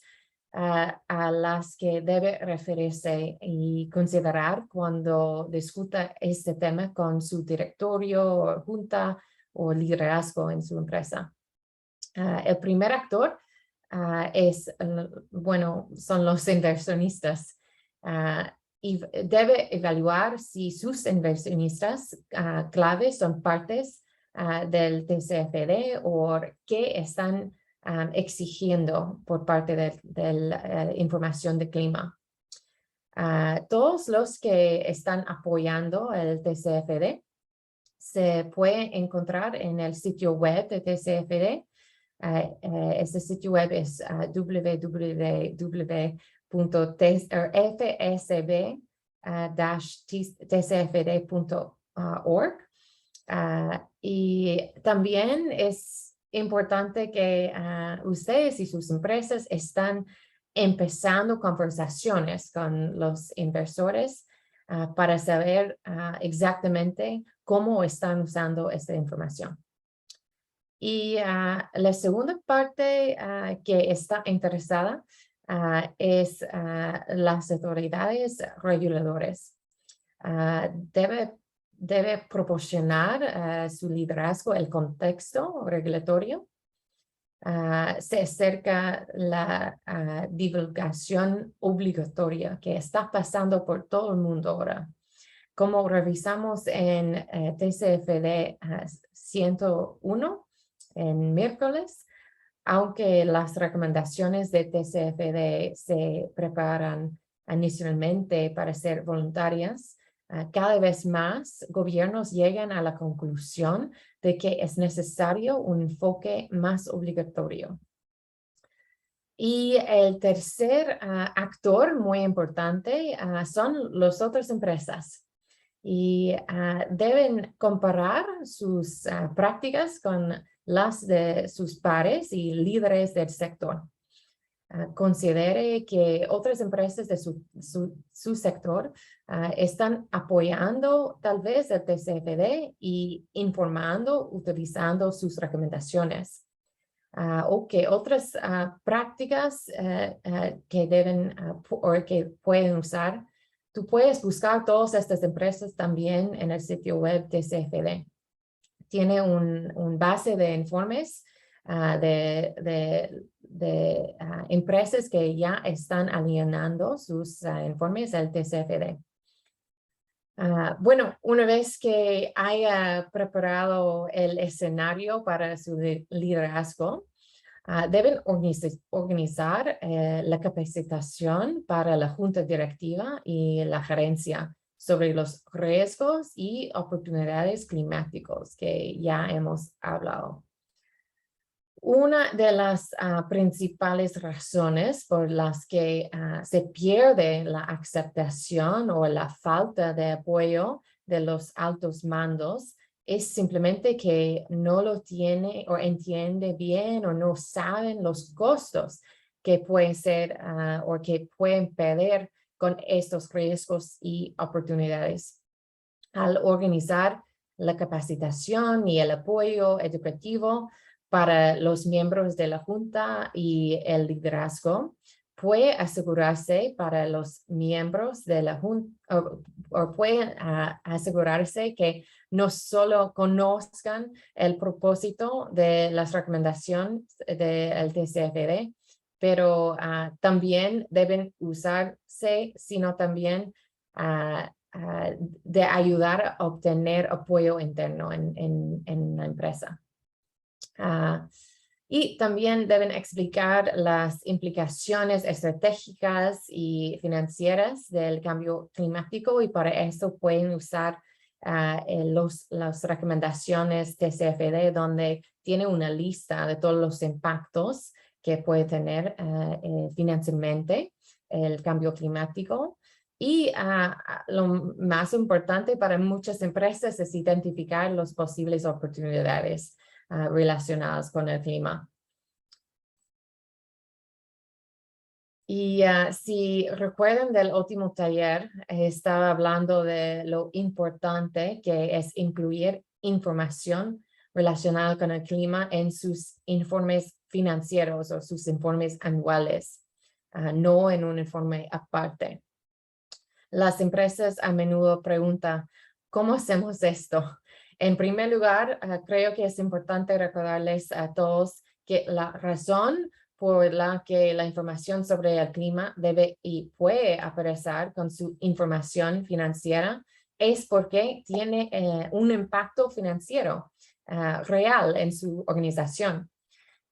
a las que debe referirse y considerar cuando discuta este tema con su directorio o junta o liderazgo en su empresa. El primer actor son los inversionistas. Y debe evaluar si sus inversionistas claves son partes del TCFD o qué están exigiendo por parte de la información de clima. Todos los que están apoyando el TCFD se pueden encontrar en el sitio web de TCFD. Este sitio web es www.fsb-tcfd.org. Y también es importante que ustedes y sus empresas están empezando conversaciones con los inversores para saber exactamente cómo están usando esta información. Y la segunda parte que está interesada es las autoridades reguladoras. Debe proporcionar su liderazgo el contexto regulatorio. Se acerca la divulgación obligatoria que está pasando por todo el mundo ahora. Como revisamos en TCFD 101 en miércoles, aunque las recomendaciones de TCFD se preparan inicialmente para ser voluntarias, cada vez más gobiernos llegan a la conclusión de que es necesario un enfoque más obligatorio. Y el tercer actor muy importante son las otras empresas. Y deben comparar sus prácticas con las de sus pares y líderes del sector. considere que otras empresas de su sector están apoyando tal vez el TCFD y informando, utilizando sus recomendaciones. O que otras prácticas que deben o que pueden usar. Tú puedes buscar todas estas empresas también en el sitio web de TCFD. Tiene un base de informes de empresas que ya están alineando sus informes al TCFD. Bueno, una vez que haya preparado el escenario para su liderazgo, deben organizar la capacitación para la junta directiva y la gerencia sobre los riesgos y oportunidades climáticos que ya hemos hablado. Una de las principales razones por las que se pierde la aceptación o la falta de apoyo de los altos mandos es simplemente que no lo tiene o entiende bien o no saben los costos que pueden ser o que pueden perder con estos riesgos y oportunidades. Al organizar la capacitación y el apoyo educativo para los miembros de la Junta y el liderazgo, puede asegurarse para los miembros de la Junta, o pueden asegurarse que no solo conozcan el propósito de las recomendaciones del TCFD, pero también deben usarse, sino también de ayudar a obtener apoyo interno en la empresa. Y también deben explicar las implicaciones estratégicas y financieras del cambio climático y para eso pueden usar las recomendaciones de TCFD donde tiene una lista de todos los impactos que puede tener financieramente el cambio climático. Y lo más importante para muchas empresas es identificar las posibles oportunidades relacionadas con el clima. Y si recuerdan del último taller, estaba hablando de lo importante que es incluir información relacionada con el clima en sus informes financieros o sus informes anuales, no en un informe aparte. Las empresas a menudo preguntan, ¿cómo hacemos esto? En primer lugar, creo que es importante recordarles a todos que la razón por la que la información sobre el clima debe y puede aparecer con su información financiera es porque tiene un impacto financiero real en su organización.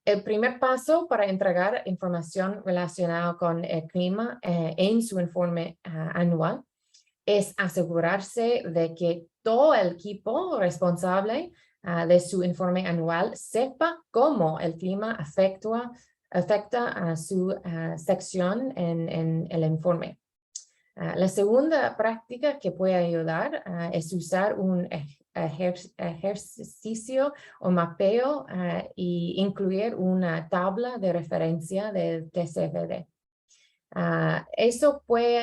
El primer paso para entregar información relacionada con el clima en su informe anual es asegurarse de que todo el equipo responsable de su informe anual sepa cómo el clima afecta a su sección en el informe. La segunda práctica que puede ayudar es usar un ejercicio o mapeo y incluir una tabla de referencia del TCFD. Eso puede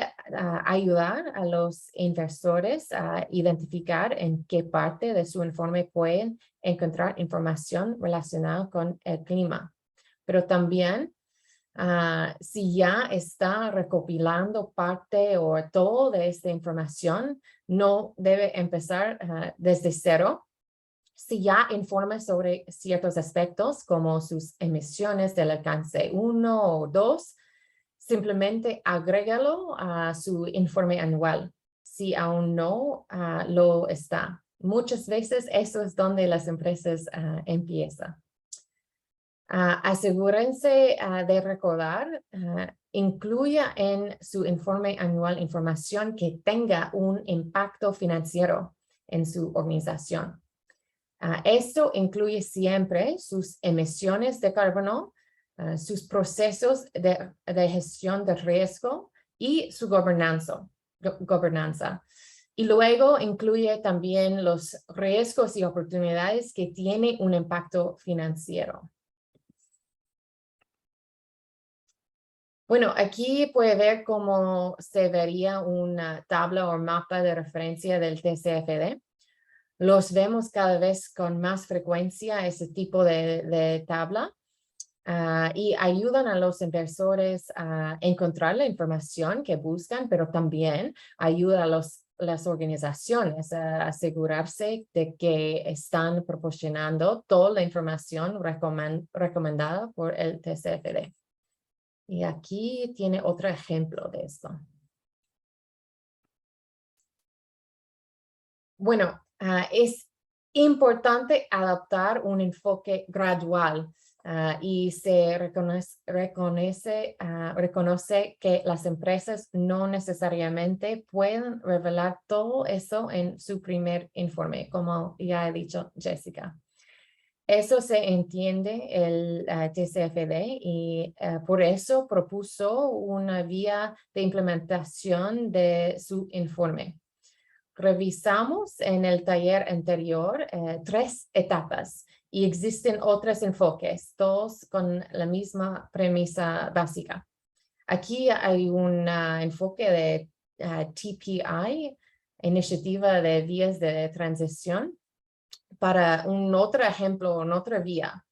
ayudar a los inversores a identificar en qué parte de su informe pueden encontrar información relacionada con el clima. Pero también, si ya está recopilando parte o todo de esta información, no debe empezar desde cero. Si ya informa sobre ciertos aspectos como sus emisiones del alcance 1 o 2, simplemente agrégalo a su informe anual, si aún no lo está. Muchas veces eso es donde las empresas empiezan. Asegúrense de recordar, incluya en su informe anual información que tenga un impacto financiero en su organización. Esto incluye siempre sus emisiones de carbono, sus procesos de gestión de riesgo y su gobernanza. Y luego incluye también los riesgos y oportunidades que tienen un impacto financiero. Bueno, aquí puede ver cómo se vería una tabla o mapa de referencia del TCFD. Los vemos cada vez con más frecuencia, ese tipo de tabla, y ayudan a los inversores a encontrar la información que buscan, pero también ayuda a las organizaciones a asegurarse de que están proporcionando toda la información recomendada por el TCFD. Y aquí tiene otro ejemplo de esto. Bueno, es importante adoptar un enfoque gradual y se reconoce que las empresas no necesariamente pueden revelar todo eso en su primer informe, como ya he dicho Jessica. Eso se entiende el TCFD y por eso propuso una vía de implementación de su informe. Revisamos en el taller anterior 3 etapas y existen otros enfoques, todos con la misma premisa básica. Aquí hay un enfoque de TPI, Iniciativa de Vías de Transición, para un otro ejemplo, en otra vía.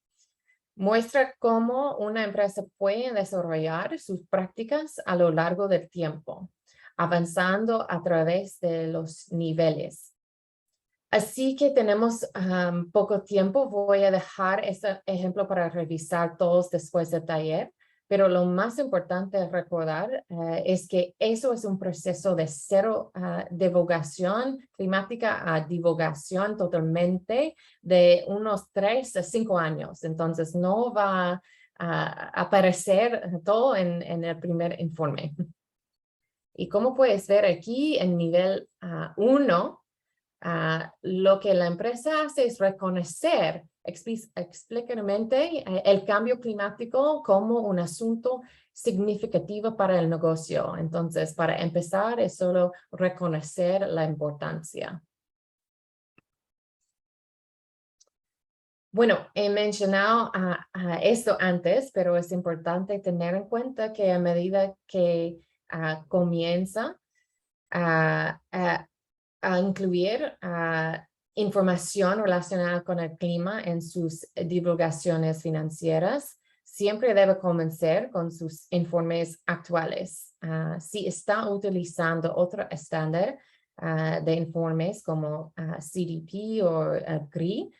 Muestra cómo una empresa puede desarrollar sus prácticas a lo largo del tiempo, avanzando a través de los niveles. Así que tenemos poco tiempo. Voy a dejar este ejemplo para revisar todos después del taller, pero lo más importante recordar es que eso es un proceso de cero divulgación climática a divulgación totalmente de unos 3 a 5 años. Entonces no va a aparecer todo en el primer informe. Y como puedes ver aquí en nivel 1, lo que la empresa hace es reconocer explícitamente el cambio climático como un asunto significativo para el negocio. Entonces, para empezar, es solo reconocer la importancia. Bueno, he mencionado esto antes, pero es importante tener en cuenta que a medida que comienza a incluir información relacionada con el clima en sus divulgaciones financieras, siempre debe comenzar con sus informes actuales. Si está utilizando otro estándar de informes como CDP o GRI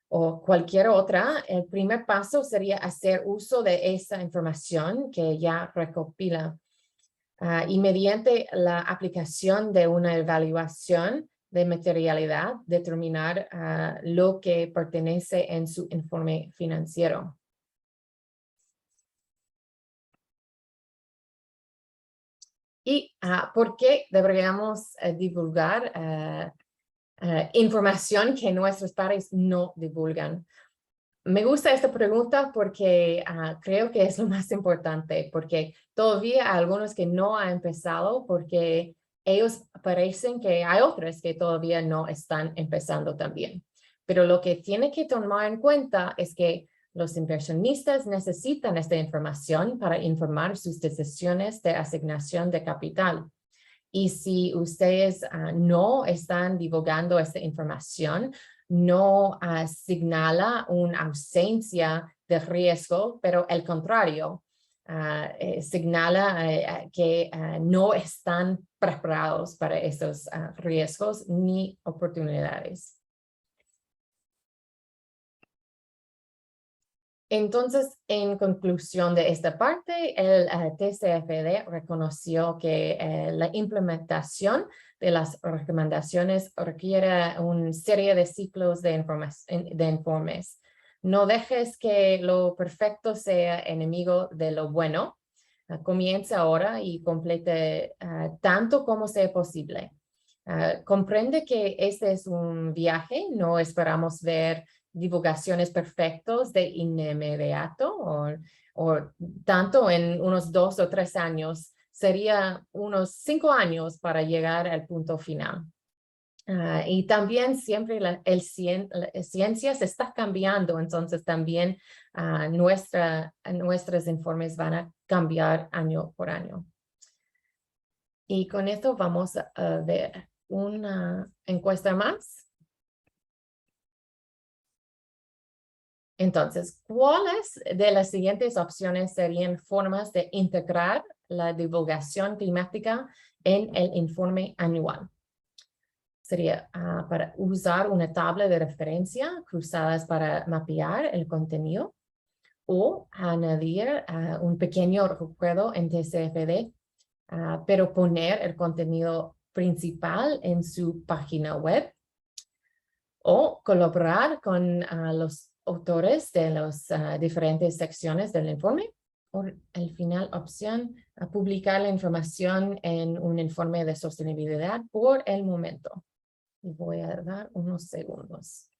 o cualquier otra, el primer paso sería hacer uso de esa información que ya recopila. Y mediante la aplicación de una evaluación de materialidad, determinar lo que pertenece en su informe financiero. ¿Y por qué deberíamos divulgar información que nuestros pares no divulgan? Me gusta esta pregunta porque creo que es lo más importante, porque todavía hay algunos que no han empezado porque ellos parecen que hay otros que todavía no están empezando también. Pero lo que tiene que tomar en cuenta es que los inversionistas necesitan esta información para informar sus decisiones de asignación de capital. Y si ustedes no están divulgando esta información, no señala una ausencia de riesgo, pero al contrario, señala que no están preparados para esos riesgos ni oportunidades. Entonces, en conclusión de esta parte, el TCFD reconoció que la implementación de las recomendaciones requiere una serie de ciclos de informes. No dejes que lo perfecto sea enemigo de lo bueno. Comienza ahora y complete tanto como sea posible. Comprende que este es un viaje, no esperamos ver divulgaciones perfectos de inmediato o tanto en unos 2 o 3 años, sería unos 5 años para llegar al punto final. Y también siempre la ciencia se está cambiando, entonces también nuestros informes van a cambiar año por año. Y con esto vamos a ver una encuesta más. Entonces, ¿cuáles de las siguientes opciones serían formas de integrar la divulgación climática en el informe anual? Sería para usar una tabla de referencia cruzadas para mapear el contenido o añadir un pequeño recuerdo en TCFD, pero poner el contenido principal en su página web, o colaborar con los autores de las diferentes secciones del informe. O al final opción, publicar la información en un informe de sostenibilidad por el momento. Y voy a dar unos segundos.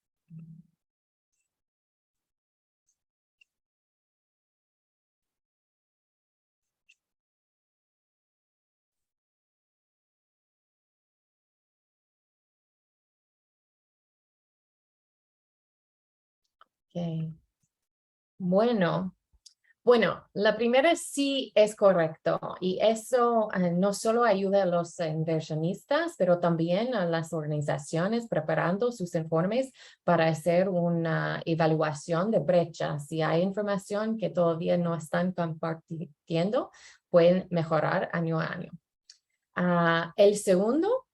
Okay. Bueno, la primera sí es correcto y eso no solo ayuda a los inversionistas, pero también a las organizaciones preparando sus informes para hacer una evaluación de brechas. Si hay información que todavía no están compartiendo, pueden mejorar año a año. El segundo,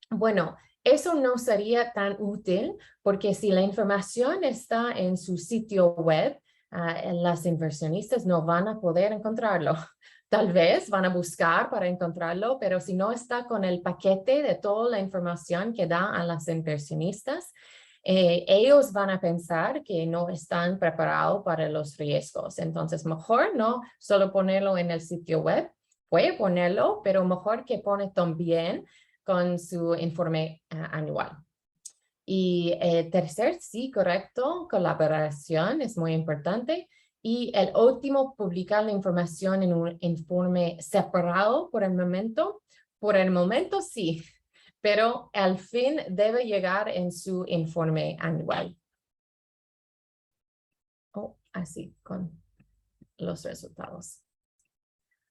bueno, eso no sería tan útil porque si la información está en su sitio web, las inversionistas no van a poder encontrarlo. Tal vez van a buscar para encontrarlo, pero si no está con el paquete de toda la información que da a las inversionistas, ellos van a pensar que no están preparados para los riesgos. Entonces, mejor no solo ponerlo en el sitio web, puede ponerlo, pero mejor que pone también con su informe anual. Y tercer, sí, correcto, colaboración es muy importante. Y el último, publicar la información en un informe separado por el momento. Por el momento, sí, pero al fin debe llegar en su informe anual. Así, con los resultados.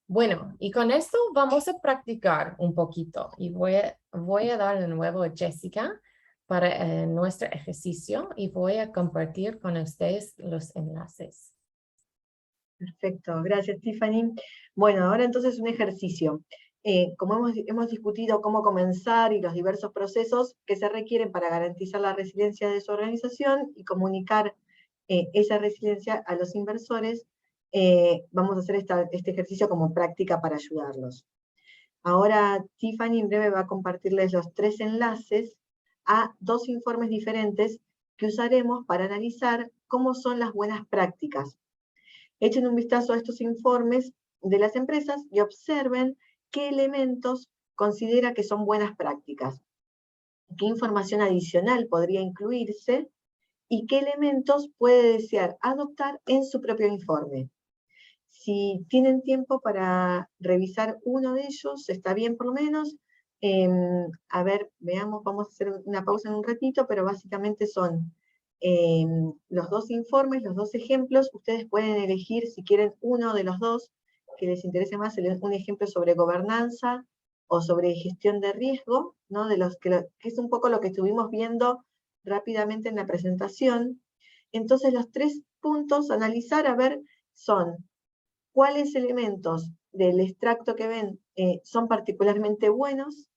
Bueno, y con esto vamos a practicar un poquito y voy a dar de nuevo a Jessica para nuestro ejercicio y voy a compartir con ustedes los enlaces. Perfecto, gracias Tiffany. Bueno, ahora entonces un ejercicio. Como hemos discutido cómo comenzar y los diversos procesos que se requieren para garantizar la resiliencia de su organización y comunicar esa resiliencia a los inversores, vamos a hacer este ejercicio como práctica para ayudarlos. Ahora Tiffany en breve va a compartirles los 3 enlaces a 2 informes diferentes que usaremos para analizar cómo son las buenas prácticas. Echen un vistazo a estos informes de las empresas y observen qué elementos considera que son buenas prácticas, qué información adicional podría incluirse y qué elementos puede desear adoptar en su propio informe. Si tienen tiempo para revisar uno de ellos, está bien por lo menos. A ver, veamos, vamos a hacer una pausa en un ratito, pero básicamente son los 2 informes, los 2 ejemplos. Ustedes pueden elegir si quieren uno de los 2 que les interese más, un ejemplo sobre gobernanza o sobre gestión de riesgo, ¿no? Que es un poco lo que estuvimos viendo rápidamente en la presentación. Entonces los 3 puntos a analizar, a ver, son cuáles elementos del extracto que ven son particularmente buenos,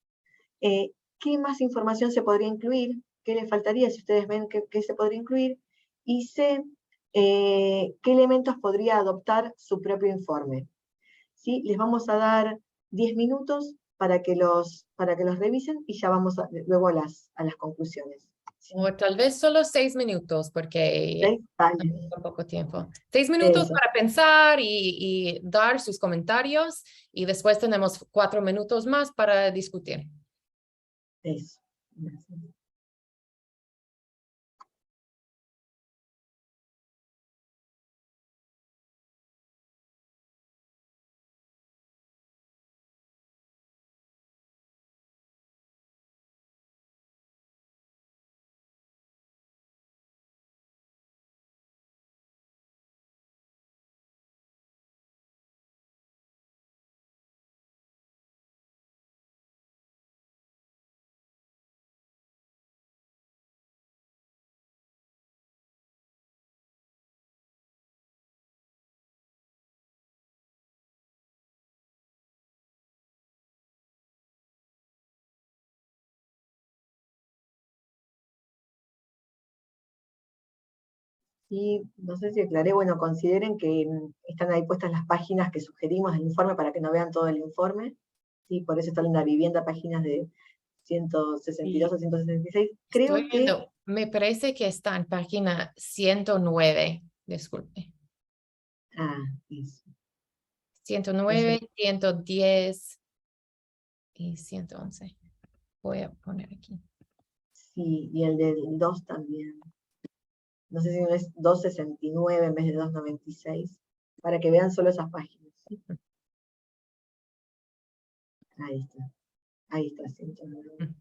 qué más información se podría incluir, qué le faltaría si ustedes ven que se podría incluir, y C, qué elementos podría adoptar su propio informe. ¿Sí? Les vamos a dar 10 minutos para que los revisen y ya vamos luego a las conclusiones. O tal vez solo 6 minutos porque Vale. poco tiempo. 6 minutos Eso. para pensar y dar sus comentarios y después tenemos 4 minutos más para discutir. Eso. Gracias. Sí, no sé si aclaré, bueno, consideren que están ahí puestas las páginas que sugerimos del informe para que no vean todo el informe. Sí, por eso están en la vivienda, páginas de 162 a 166. Creo Estoy que, viendo, me parece que está en página 109, disculpe. eso. 109, 110 y 111. Voy a poner aquí. Sí, y el del 2 también. No sé si no es 269 en vez de 296, para que vean solo esas páginas. Ahí está, 109.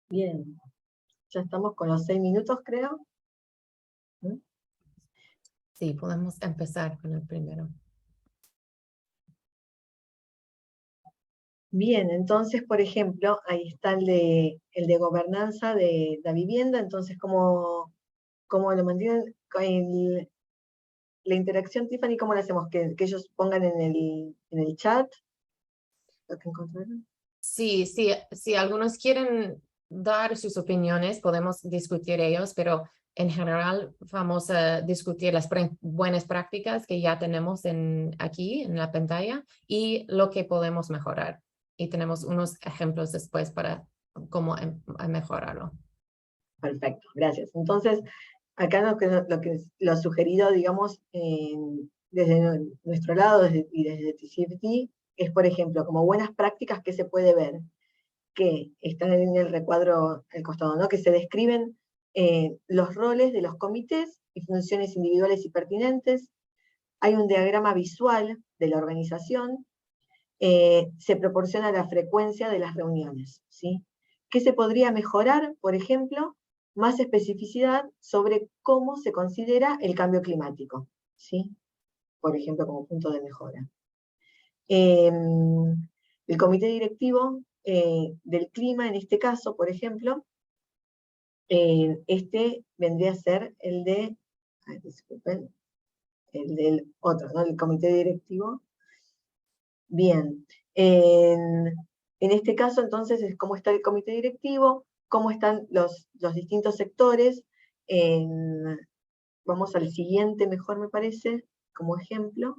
Bien, ya estamos con los 6 minutos, creo. Sí, podemos empezar con el primero. Bien, entonces, por ejemplo, ahí está el de gobernanza de la vivienda, entonces, ¿cómo lo mantienen? La interacción, Tiffany, ¿cómo la hacemos? ¿Que ellos pongan en el chat lo que encontraron? Sí, sí, si algunos quieren dar sus opiniones, podemos discutir ellos, pero en general vamos a discutir las buenas prácticas que ya tenemos aquí en la pantalla y lo que podemos mejorar. y tenemos unos ejemplos después para cómo mejorarlo. Perfecto, gracias. Entonces, acá lo sugerido, digamos, desde nuestro lado y desde TCFD, es, por ejemplo, como buenas prácticas que se puede ver, que están en el recuadro al costado, ¿no? Que se describen los roles de los comités y funciones individuales y pertinentes. Hay un diagrama visual de la organización. Se proporciona la frecuencia de las reuniones, ¿sí? ¿Qué se podría mejorar? Por ejemplo, más especificidad sobre cómo se considera el cambio climático, ¿sí? Por ejemplo, como punto de mejora. El comité directivo del clima, en este caso, por ejemplo, este vendría a ser el de, disculpen, el del otro, ¿no? El comité directivo. Bien, en este caso entonces es cómo está el comité directivo, cómo están los distintos sectores. Vamos al siguiente, mejor me parece, como ejemplo.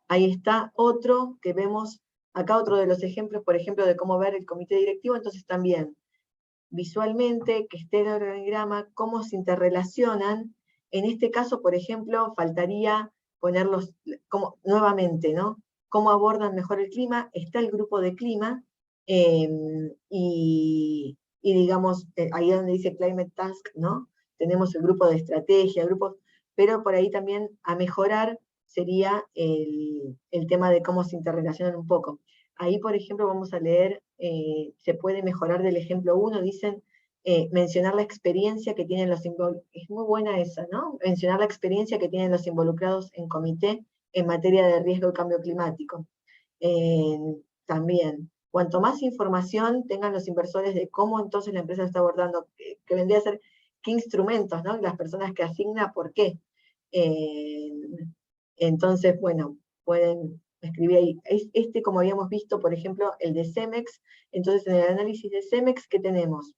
Ahí está otro que vemos, acá otro de los ejemplos, por ejemplo, de cómo ver el comité directivo, entonces también visualmente, que esté el organigrama, cómo se interrelacionan. En este caso, por ejemplo, faltaría ponerlos nuevamente, ¿no? Cómo abordan mejor el clima, está el grupo de clima, y digamos, ahí donde dice Climate Task, ¿no? Tenemos el grupo de estrategia, pero por ahí también a mejorar sería el tema de cómo se interrelacionan un poco. Ahí, por ejemplo, vamos a leer, se puede mejorar del ejemplo 1, dicen, mencionar la experiencia que tienen los involucrados, es muy buena esa, ¿no? Mencionar la experiencia que tienen los involucrados en comité en materia de riesgo y cambio climático. También, cuanto más información tengan los inversores de cómo entonces la empresa está abordando, que vendría a ser qué instrumentos, ¿no? Las personas que asigna, ¿por qué? Entonces, bueno, pueden escribir ahí. Como habíamos visto, por ejemplo, el de CEMEX. Entonces, en el análisis de CEMEX, ¿qué tenemos?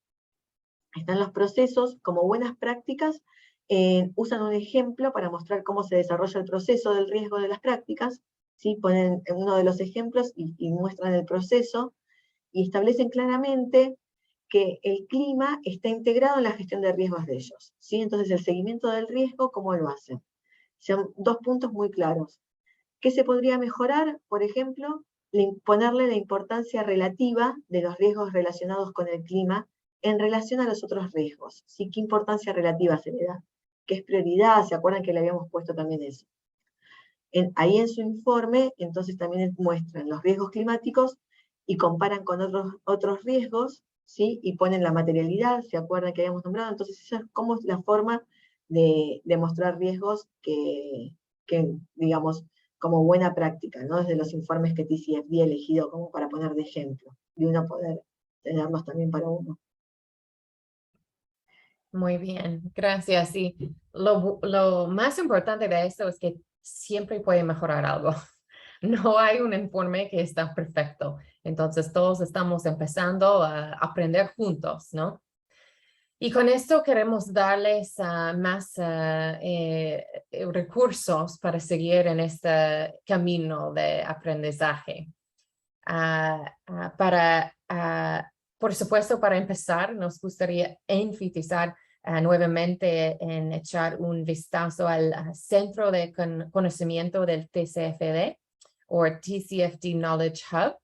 Están los procesos como buenas prácticas, usan un ejemplo para mostrar cómo se desarrolla el proceso del riesgo de las prácticas, ¿sí? Ponen uno de los ejemplos y muestran el proceso, y establecen claramente que el clima está integrado en la gestión de riesgos de ellos, ¿sí? Entonces, el seguimiento del riesgo, ¿cómo lo hacen? Son 2 puntos muy claros. ¿Qué se podría mejorar? Por ejemplo, ponerle la importancia relativa de los riesgos relacionados con el clima en relación a los otros riesgos. ¿Sí? ¿Qué importancia relativa se le da? ¿Qué es prioridad? ¿Se acuerdan que le habíamos puesto también eso? Ahí en su informe, entonces también muestran los riesgos climáticos y comparan con otros riesgos, ¿sí? Y ponen la materialidad, ¿se acuerdan que habíamos nombrado? Entonces esa es como la forma de mostrar riesgos que, digamos, como buena práctica, ¿no? Desde los informes que TCFD ha elegido como para poner de ejemplo, y uno poder tenerlos también para uno. Muy bien, gracias. Y lo más importante de esto es que siempre puede mejorar algo. No hay un informe que está perfecto. Entonces todos estamos empezando a aprender juntos, ¿no? Y con esto queremos darles más recursos para seguir en este camino de aprendizaje. Por supuesto, para empezar, nos gustaría enfatizar nuevamente en echar un vistazo al Centro de Conocimiento del TCFD o TCFD Knowledge Hub,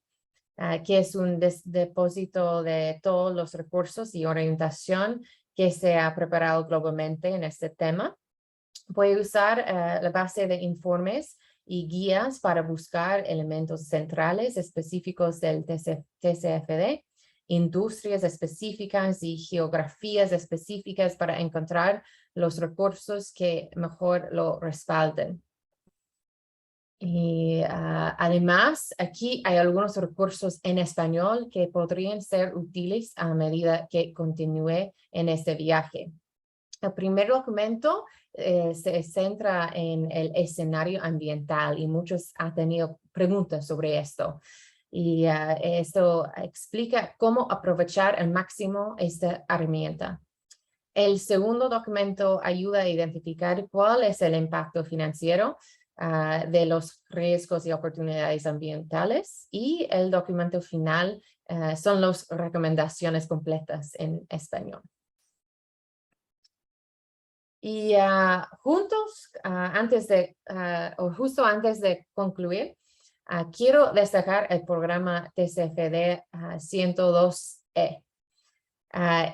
que es un depósito de todos los recursos y orientación que se ha preparado globalmente en este tema. Puede usar la base de informes y guías para buscar elementos centrales específicos del TCFD, industrias específicas y geografías específicas para encontrar los recursos que mejor lo respalden. Y además, aquí hay algunos recursos en español que podrían ser útiles a medida que continúe en este viaje. El primer documento se centra en el escenario ambiental y muchos han tenido preguntas sobre esto. Y esto explica cómo aprovechar al máximo esta herramienta. El segundo documento ayuda a identificar cuál es el impacto financiero de los riesgos y oportunidades ambientales, y el documento final son las recomendaciones completas en español. Y juntos, justo antes de concluir, quiero destacar el programa TCFD 102E.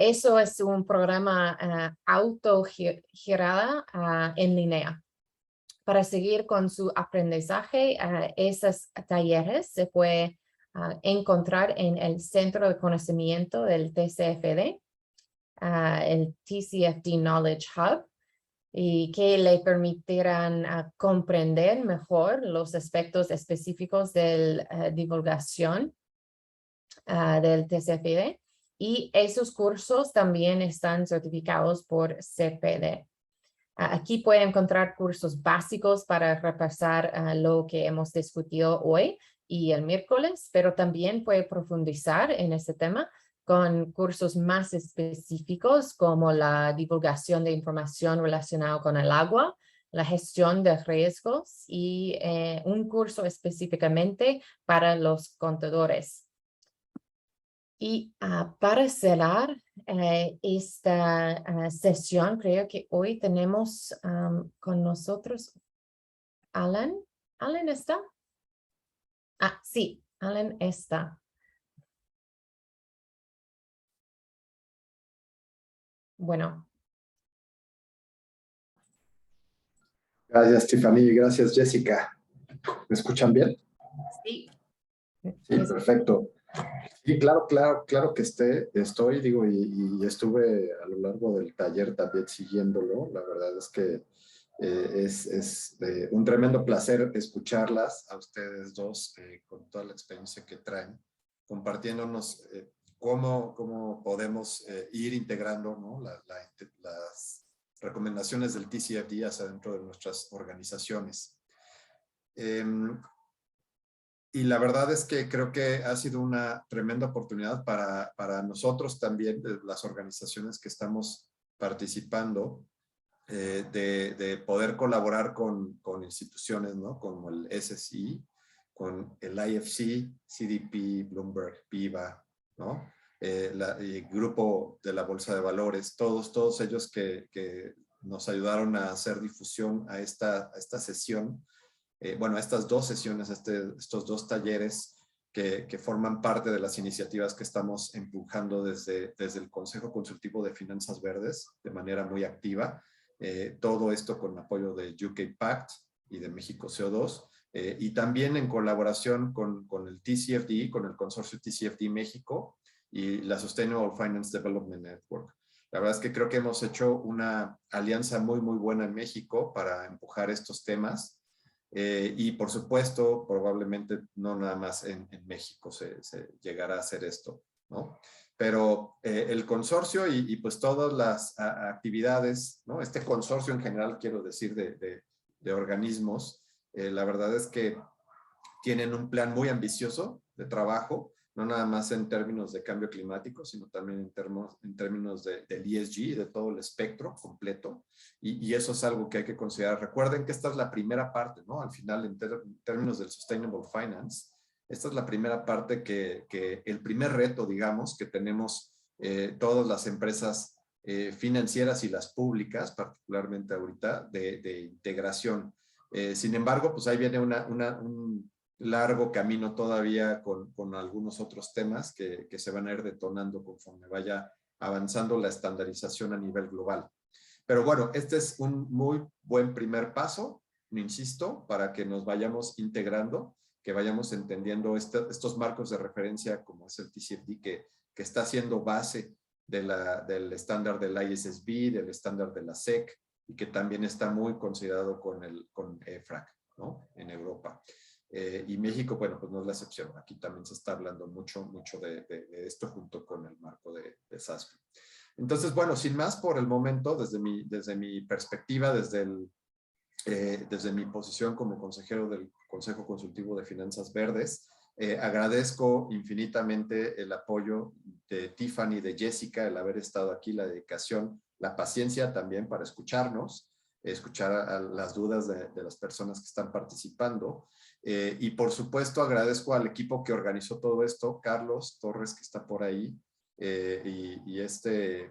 Eso es un programa autogerado en línea. Para seguir con su aprendizaje, esos talleres se puede encontrar en el Centro de Conocimiento del TCFD, el TCFD Knowledge Hub, y que le permitirán comprender mejor los aspectos específicos de la divulgación del TCFD, y esos cursos también están certificados por CPD. Aquí puede encontrar cursos básicos para repasar lo que hemos discutido hoy y el miércoles, pero también puede profundizar en este tema con cursos más específicos como la divulgación de información relacionada con el agua, la gestión de riesgos y un curso específicamente para los contadores. Y para cerrar esta sesión, creo que hoy tenemos con nosotros Alan. ¿Alan está? Sí, Alan está. Bueno. Gracias, Tiffany. Gracias, Jessica. ¿Me escuchan bien? Sí. Sí, perfecto. Sí, claro que estoy, digo, y estuve a lo largo del taller también siguiéndolo. La verdad es que es un tremendo placer escucharlas a ustedes dos con toda la experiencia que traen, compartiéndonos cómo podemos ir integrando, ¿no? las recomendaciones del TCFD hacia dentro de nuestras organizaciones. Y la verdad es que creo que ha sido una tremenda oportunidad para nosotros también, de las organizaciones que estamos participando, de poder colaborar con instituciones, ¿no? Como el SSI, con el IFC, CDP, Bloomberg, PIBA, ¿no? El grupo de la Bolsa de Valores, todos ellos que nos ayudaron a hacer difusión a esta sesión. Bueno, estas dos sesiones, estos dos talleres que forman parte de las iniciativas que estamos empujando desde el Consejo Consultivo de Finanzas Verdes de manera muy activa. Todo esto con apoyo de UK Pact y de México CO2, y también en colaboración con el TCFD, con el consorcio TCFD México y la Sustainable Finance Development Network. La verdad es que creo que hemos hecho una alianza muy buena en México para empujar estos temas. Y por supuesto, probablemente no nada más en México se llegará a hacer esto, ¿no? Pero el consorcio y pues todas las actividades, ¿no? Este consorcio en general, quiero decir, de organismos, la verdad es que tienen un plan muy ambicioso de trabajo, no nada más en términos de cambio climático, sino también en términos del ESG, de todo el espectro completo, y eso es algo que hay que considerar. Recuerden que esta es la primera parte, ¿no? Al final, en términos del Sustainable Finance, esta es la primera parte que el primer reto, digamos, que tenemos todas las empresas financieras y las públicas, particularmente ahorita, de integración. Sin embargo, pues ahí viene un largo camino todavía con algunos otros temas que se van a ir detonando conforme vaya avanzando la estandarización a nivel global. Pero bueno, este es un muy buen primer paso, insisto, para que nos vayamos integrando, que vayamos entendiendo estos marcos de referencia como es el TCFD, que está siendo base del estándar del ISSB, del estándar de la SEC, y que también está muy considerado con EFRAG, ¿no? En Europa. Y México, bueno, pues no es la excepción. Aquí también se está hablando mucho de esto junto con el marco de SASB. Entonces, bueno, sin más por el momento, desde mi perspectiva, desde mi posición como consejero del Consejo Consultivo de Finanzas Verdes, agradezco infinitamente el apoyo de Tiffany, de Jessica, el haber estado aquí, la dedicación, la paciencia también para escucharnos. escuchar a las dudas de las personas que están participando. Y por supuesto agradezco al equipo que organizó todo esto, Carlos Torres, que está por ahí, y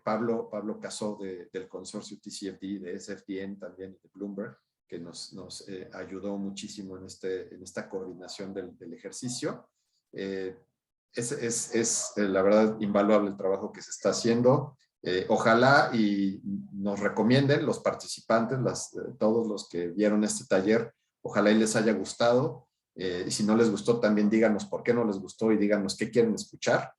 Pablo Casó del consorcio TCFD, de SFDN también, y de Bloomberg, que nos ayudó muchísimo en esta coordinación del ejercicio. Es la verdad invaluable el trabajo que se está haciendo. Ojalá y nos recomienden los participantes, todos los que vieron este taller, ojalá y les haya gustado. Y si no les gustó, también díganos por qué no les gustó y díganos qué quieren escuchar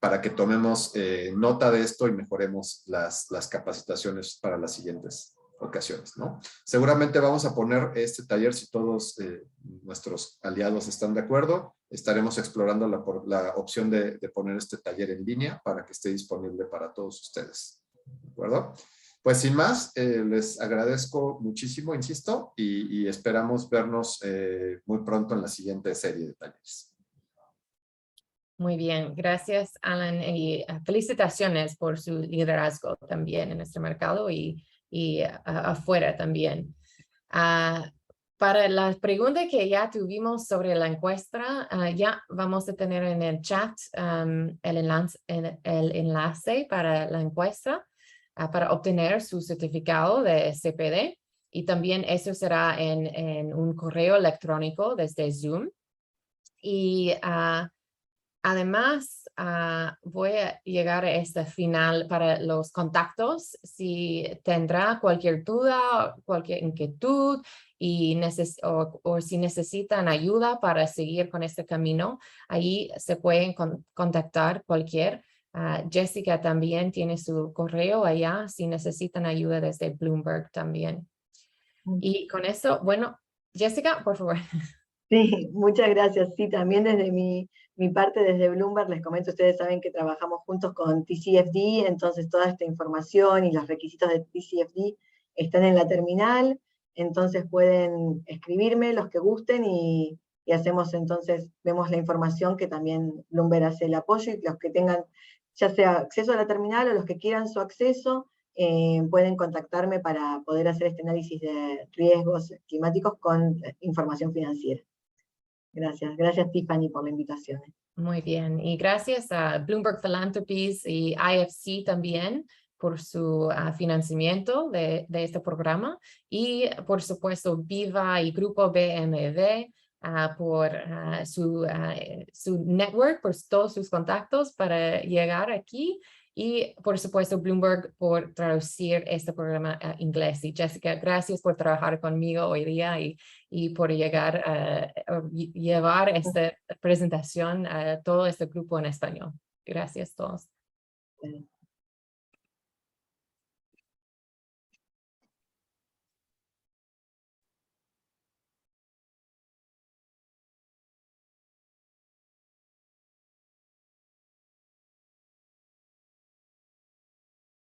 para que tomemos nota de esto y mejoremos las capacitaciones para las siguientes ocasiones, ¿no? Seguramente vamos a poner este taller, si todos nuestros aliados están de acuerdo, estaremos explorando la opción de poner este taller en línea para que esté disponible para todos ustedes, ¿de acuerdo? Pues sin más, les agradezco muchísimo, insisto, y esperamos vernos muy pronto en la siguiente serie de talleres. Muy bien, gracias Alan y felicitaciones por su liderazgo también en este mercado y afuera también. Para las preguntas que ya tuvimos sobre la encuesta, ya vamos a tener en el chat el enlace para la encuesta para obtener su certificado de CPD, y también eso será en un correo electrónico desde Zoom. Y además, voy a llegar a este final para los contactos. Si tendrá cualquier duda, cualquier inquietud o si necesitan ayuda para seguir con este camino, ahí se pueden contactar cualquier. Jessica también tiene su correo allá si necesitan ayuda desde Bloomberg también. Y con eso, bueno, Jessica, por favor. Sí, muchas gracias. Sí, también desde mi parte, desde Bloomberg, les comento, ustedes saben que trabajamos juntos con TCFD, entonces toda esta información y los requisitos de TCFD están en la terminal, entonces pueden escribirme los que gusten y hacemos entonces, vemos la información que también Bloomberg hace el apoyo, y los que tengan ya sea acceso a la terminal o los que quieran su acceso, pueden contactarme para poder hacer este análisis de riesgos climáticos con información financiera. Gracias Tiffany por la invitación. Muy bien, y gracias a Bloomberg Philanthropies y IFC también por su financiamiento de este programa, y por supuesto Viva y Grupo BMV por su network, por todos sus contactos para llegar aquí, y por supuesto Bloomberg por traducir este programa a inglés. Y Jessica, gracias por trabajar conmigo hoy día y por llegar a llevar esta presentación a todo este grupo en español. Gracias a todos.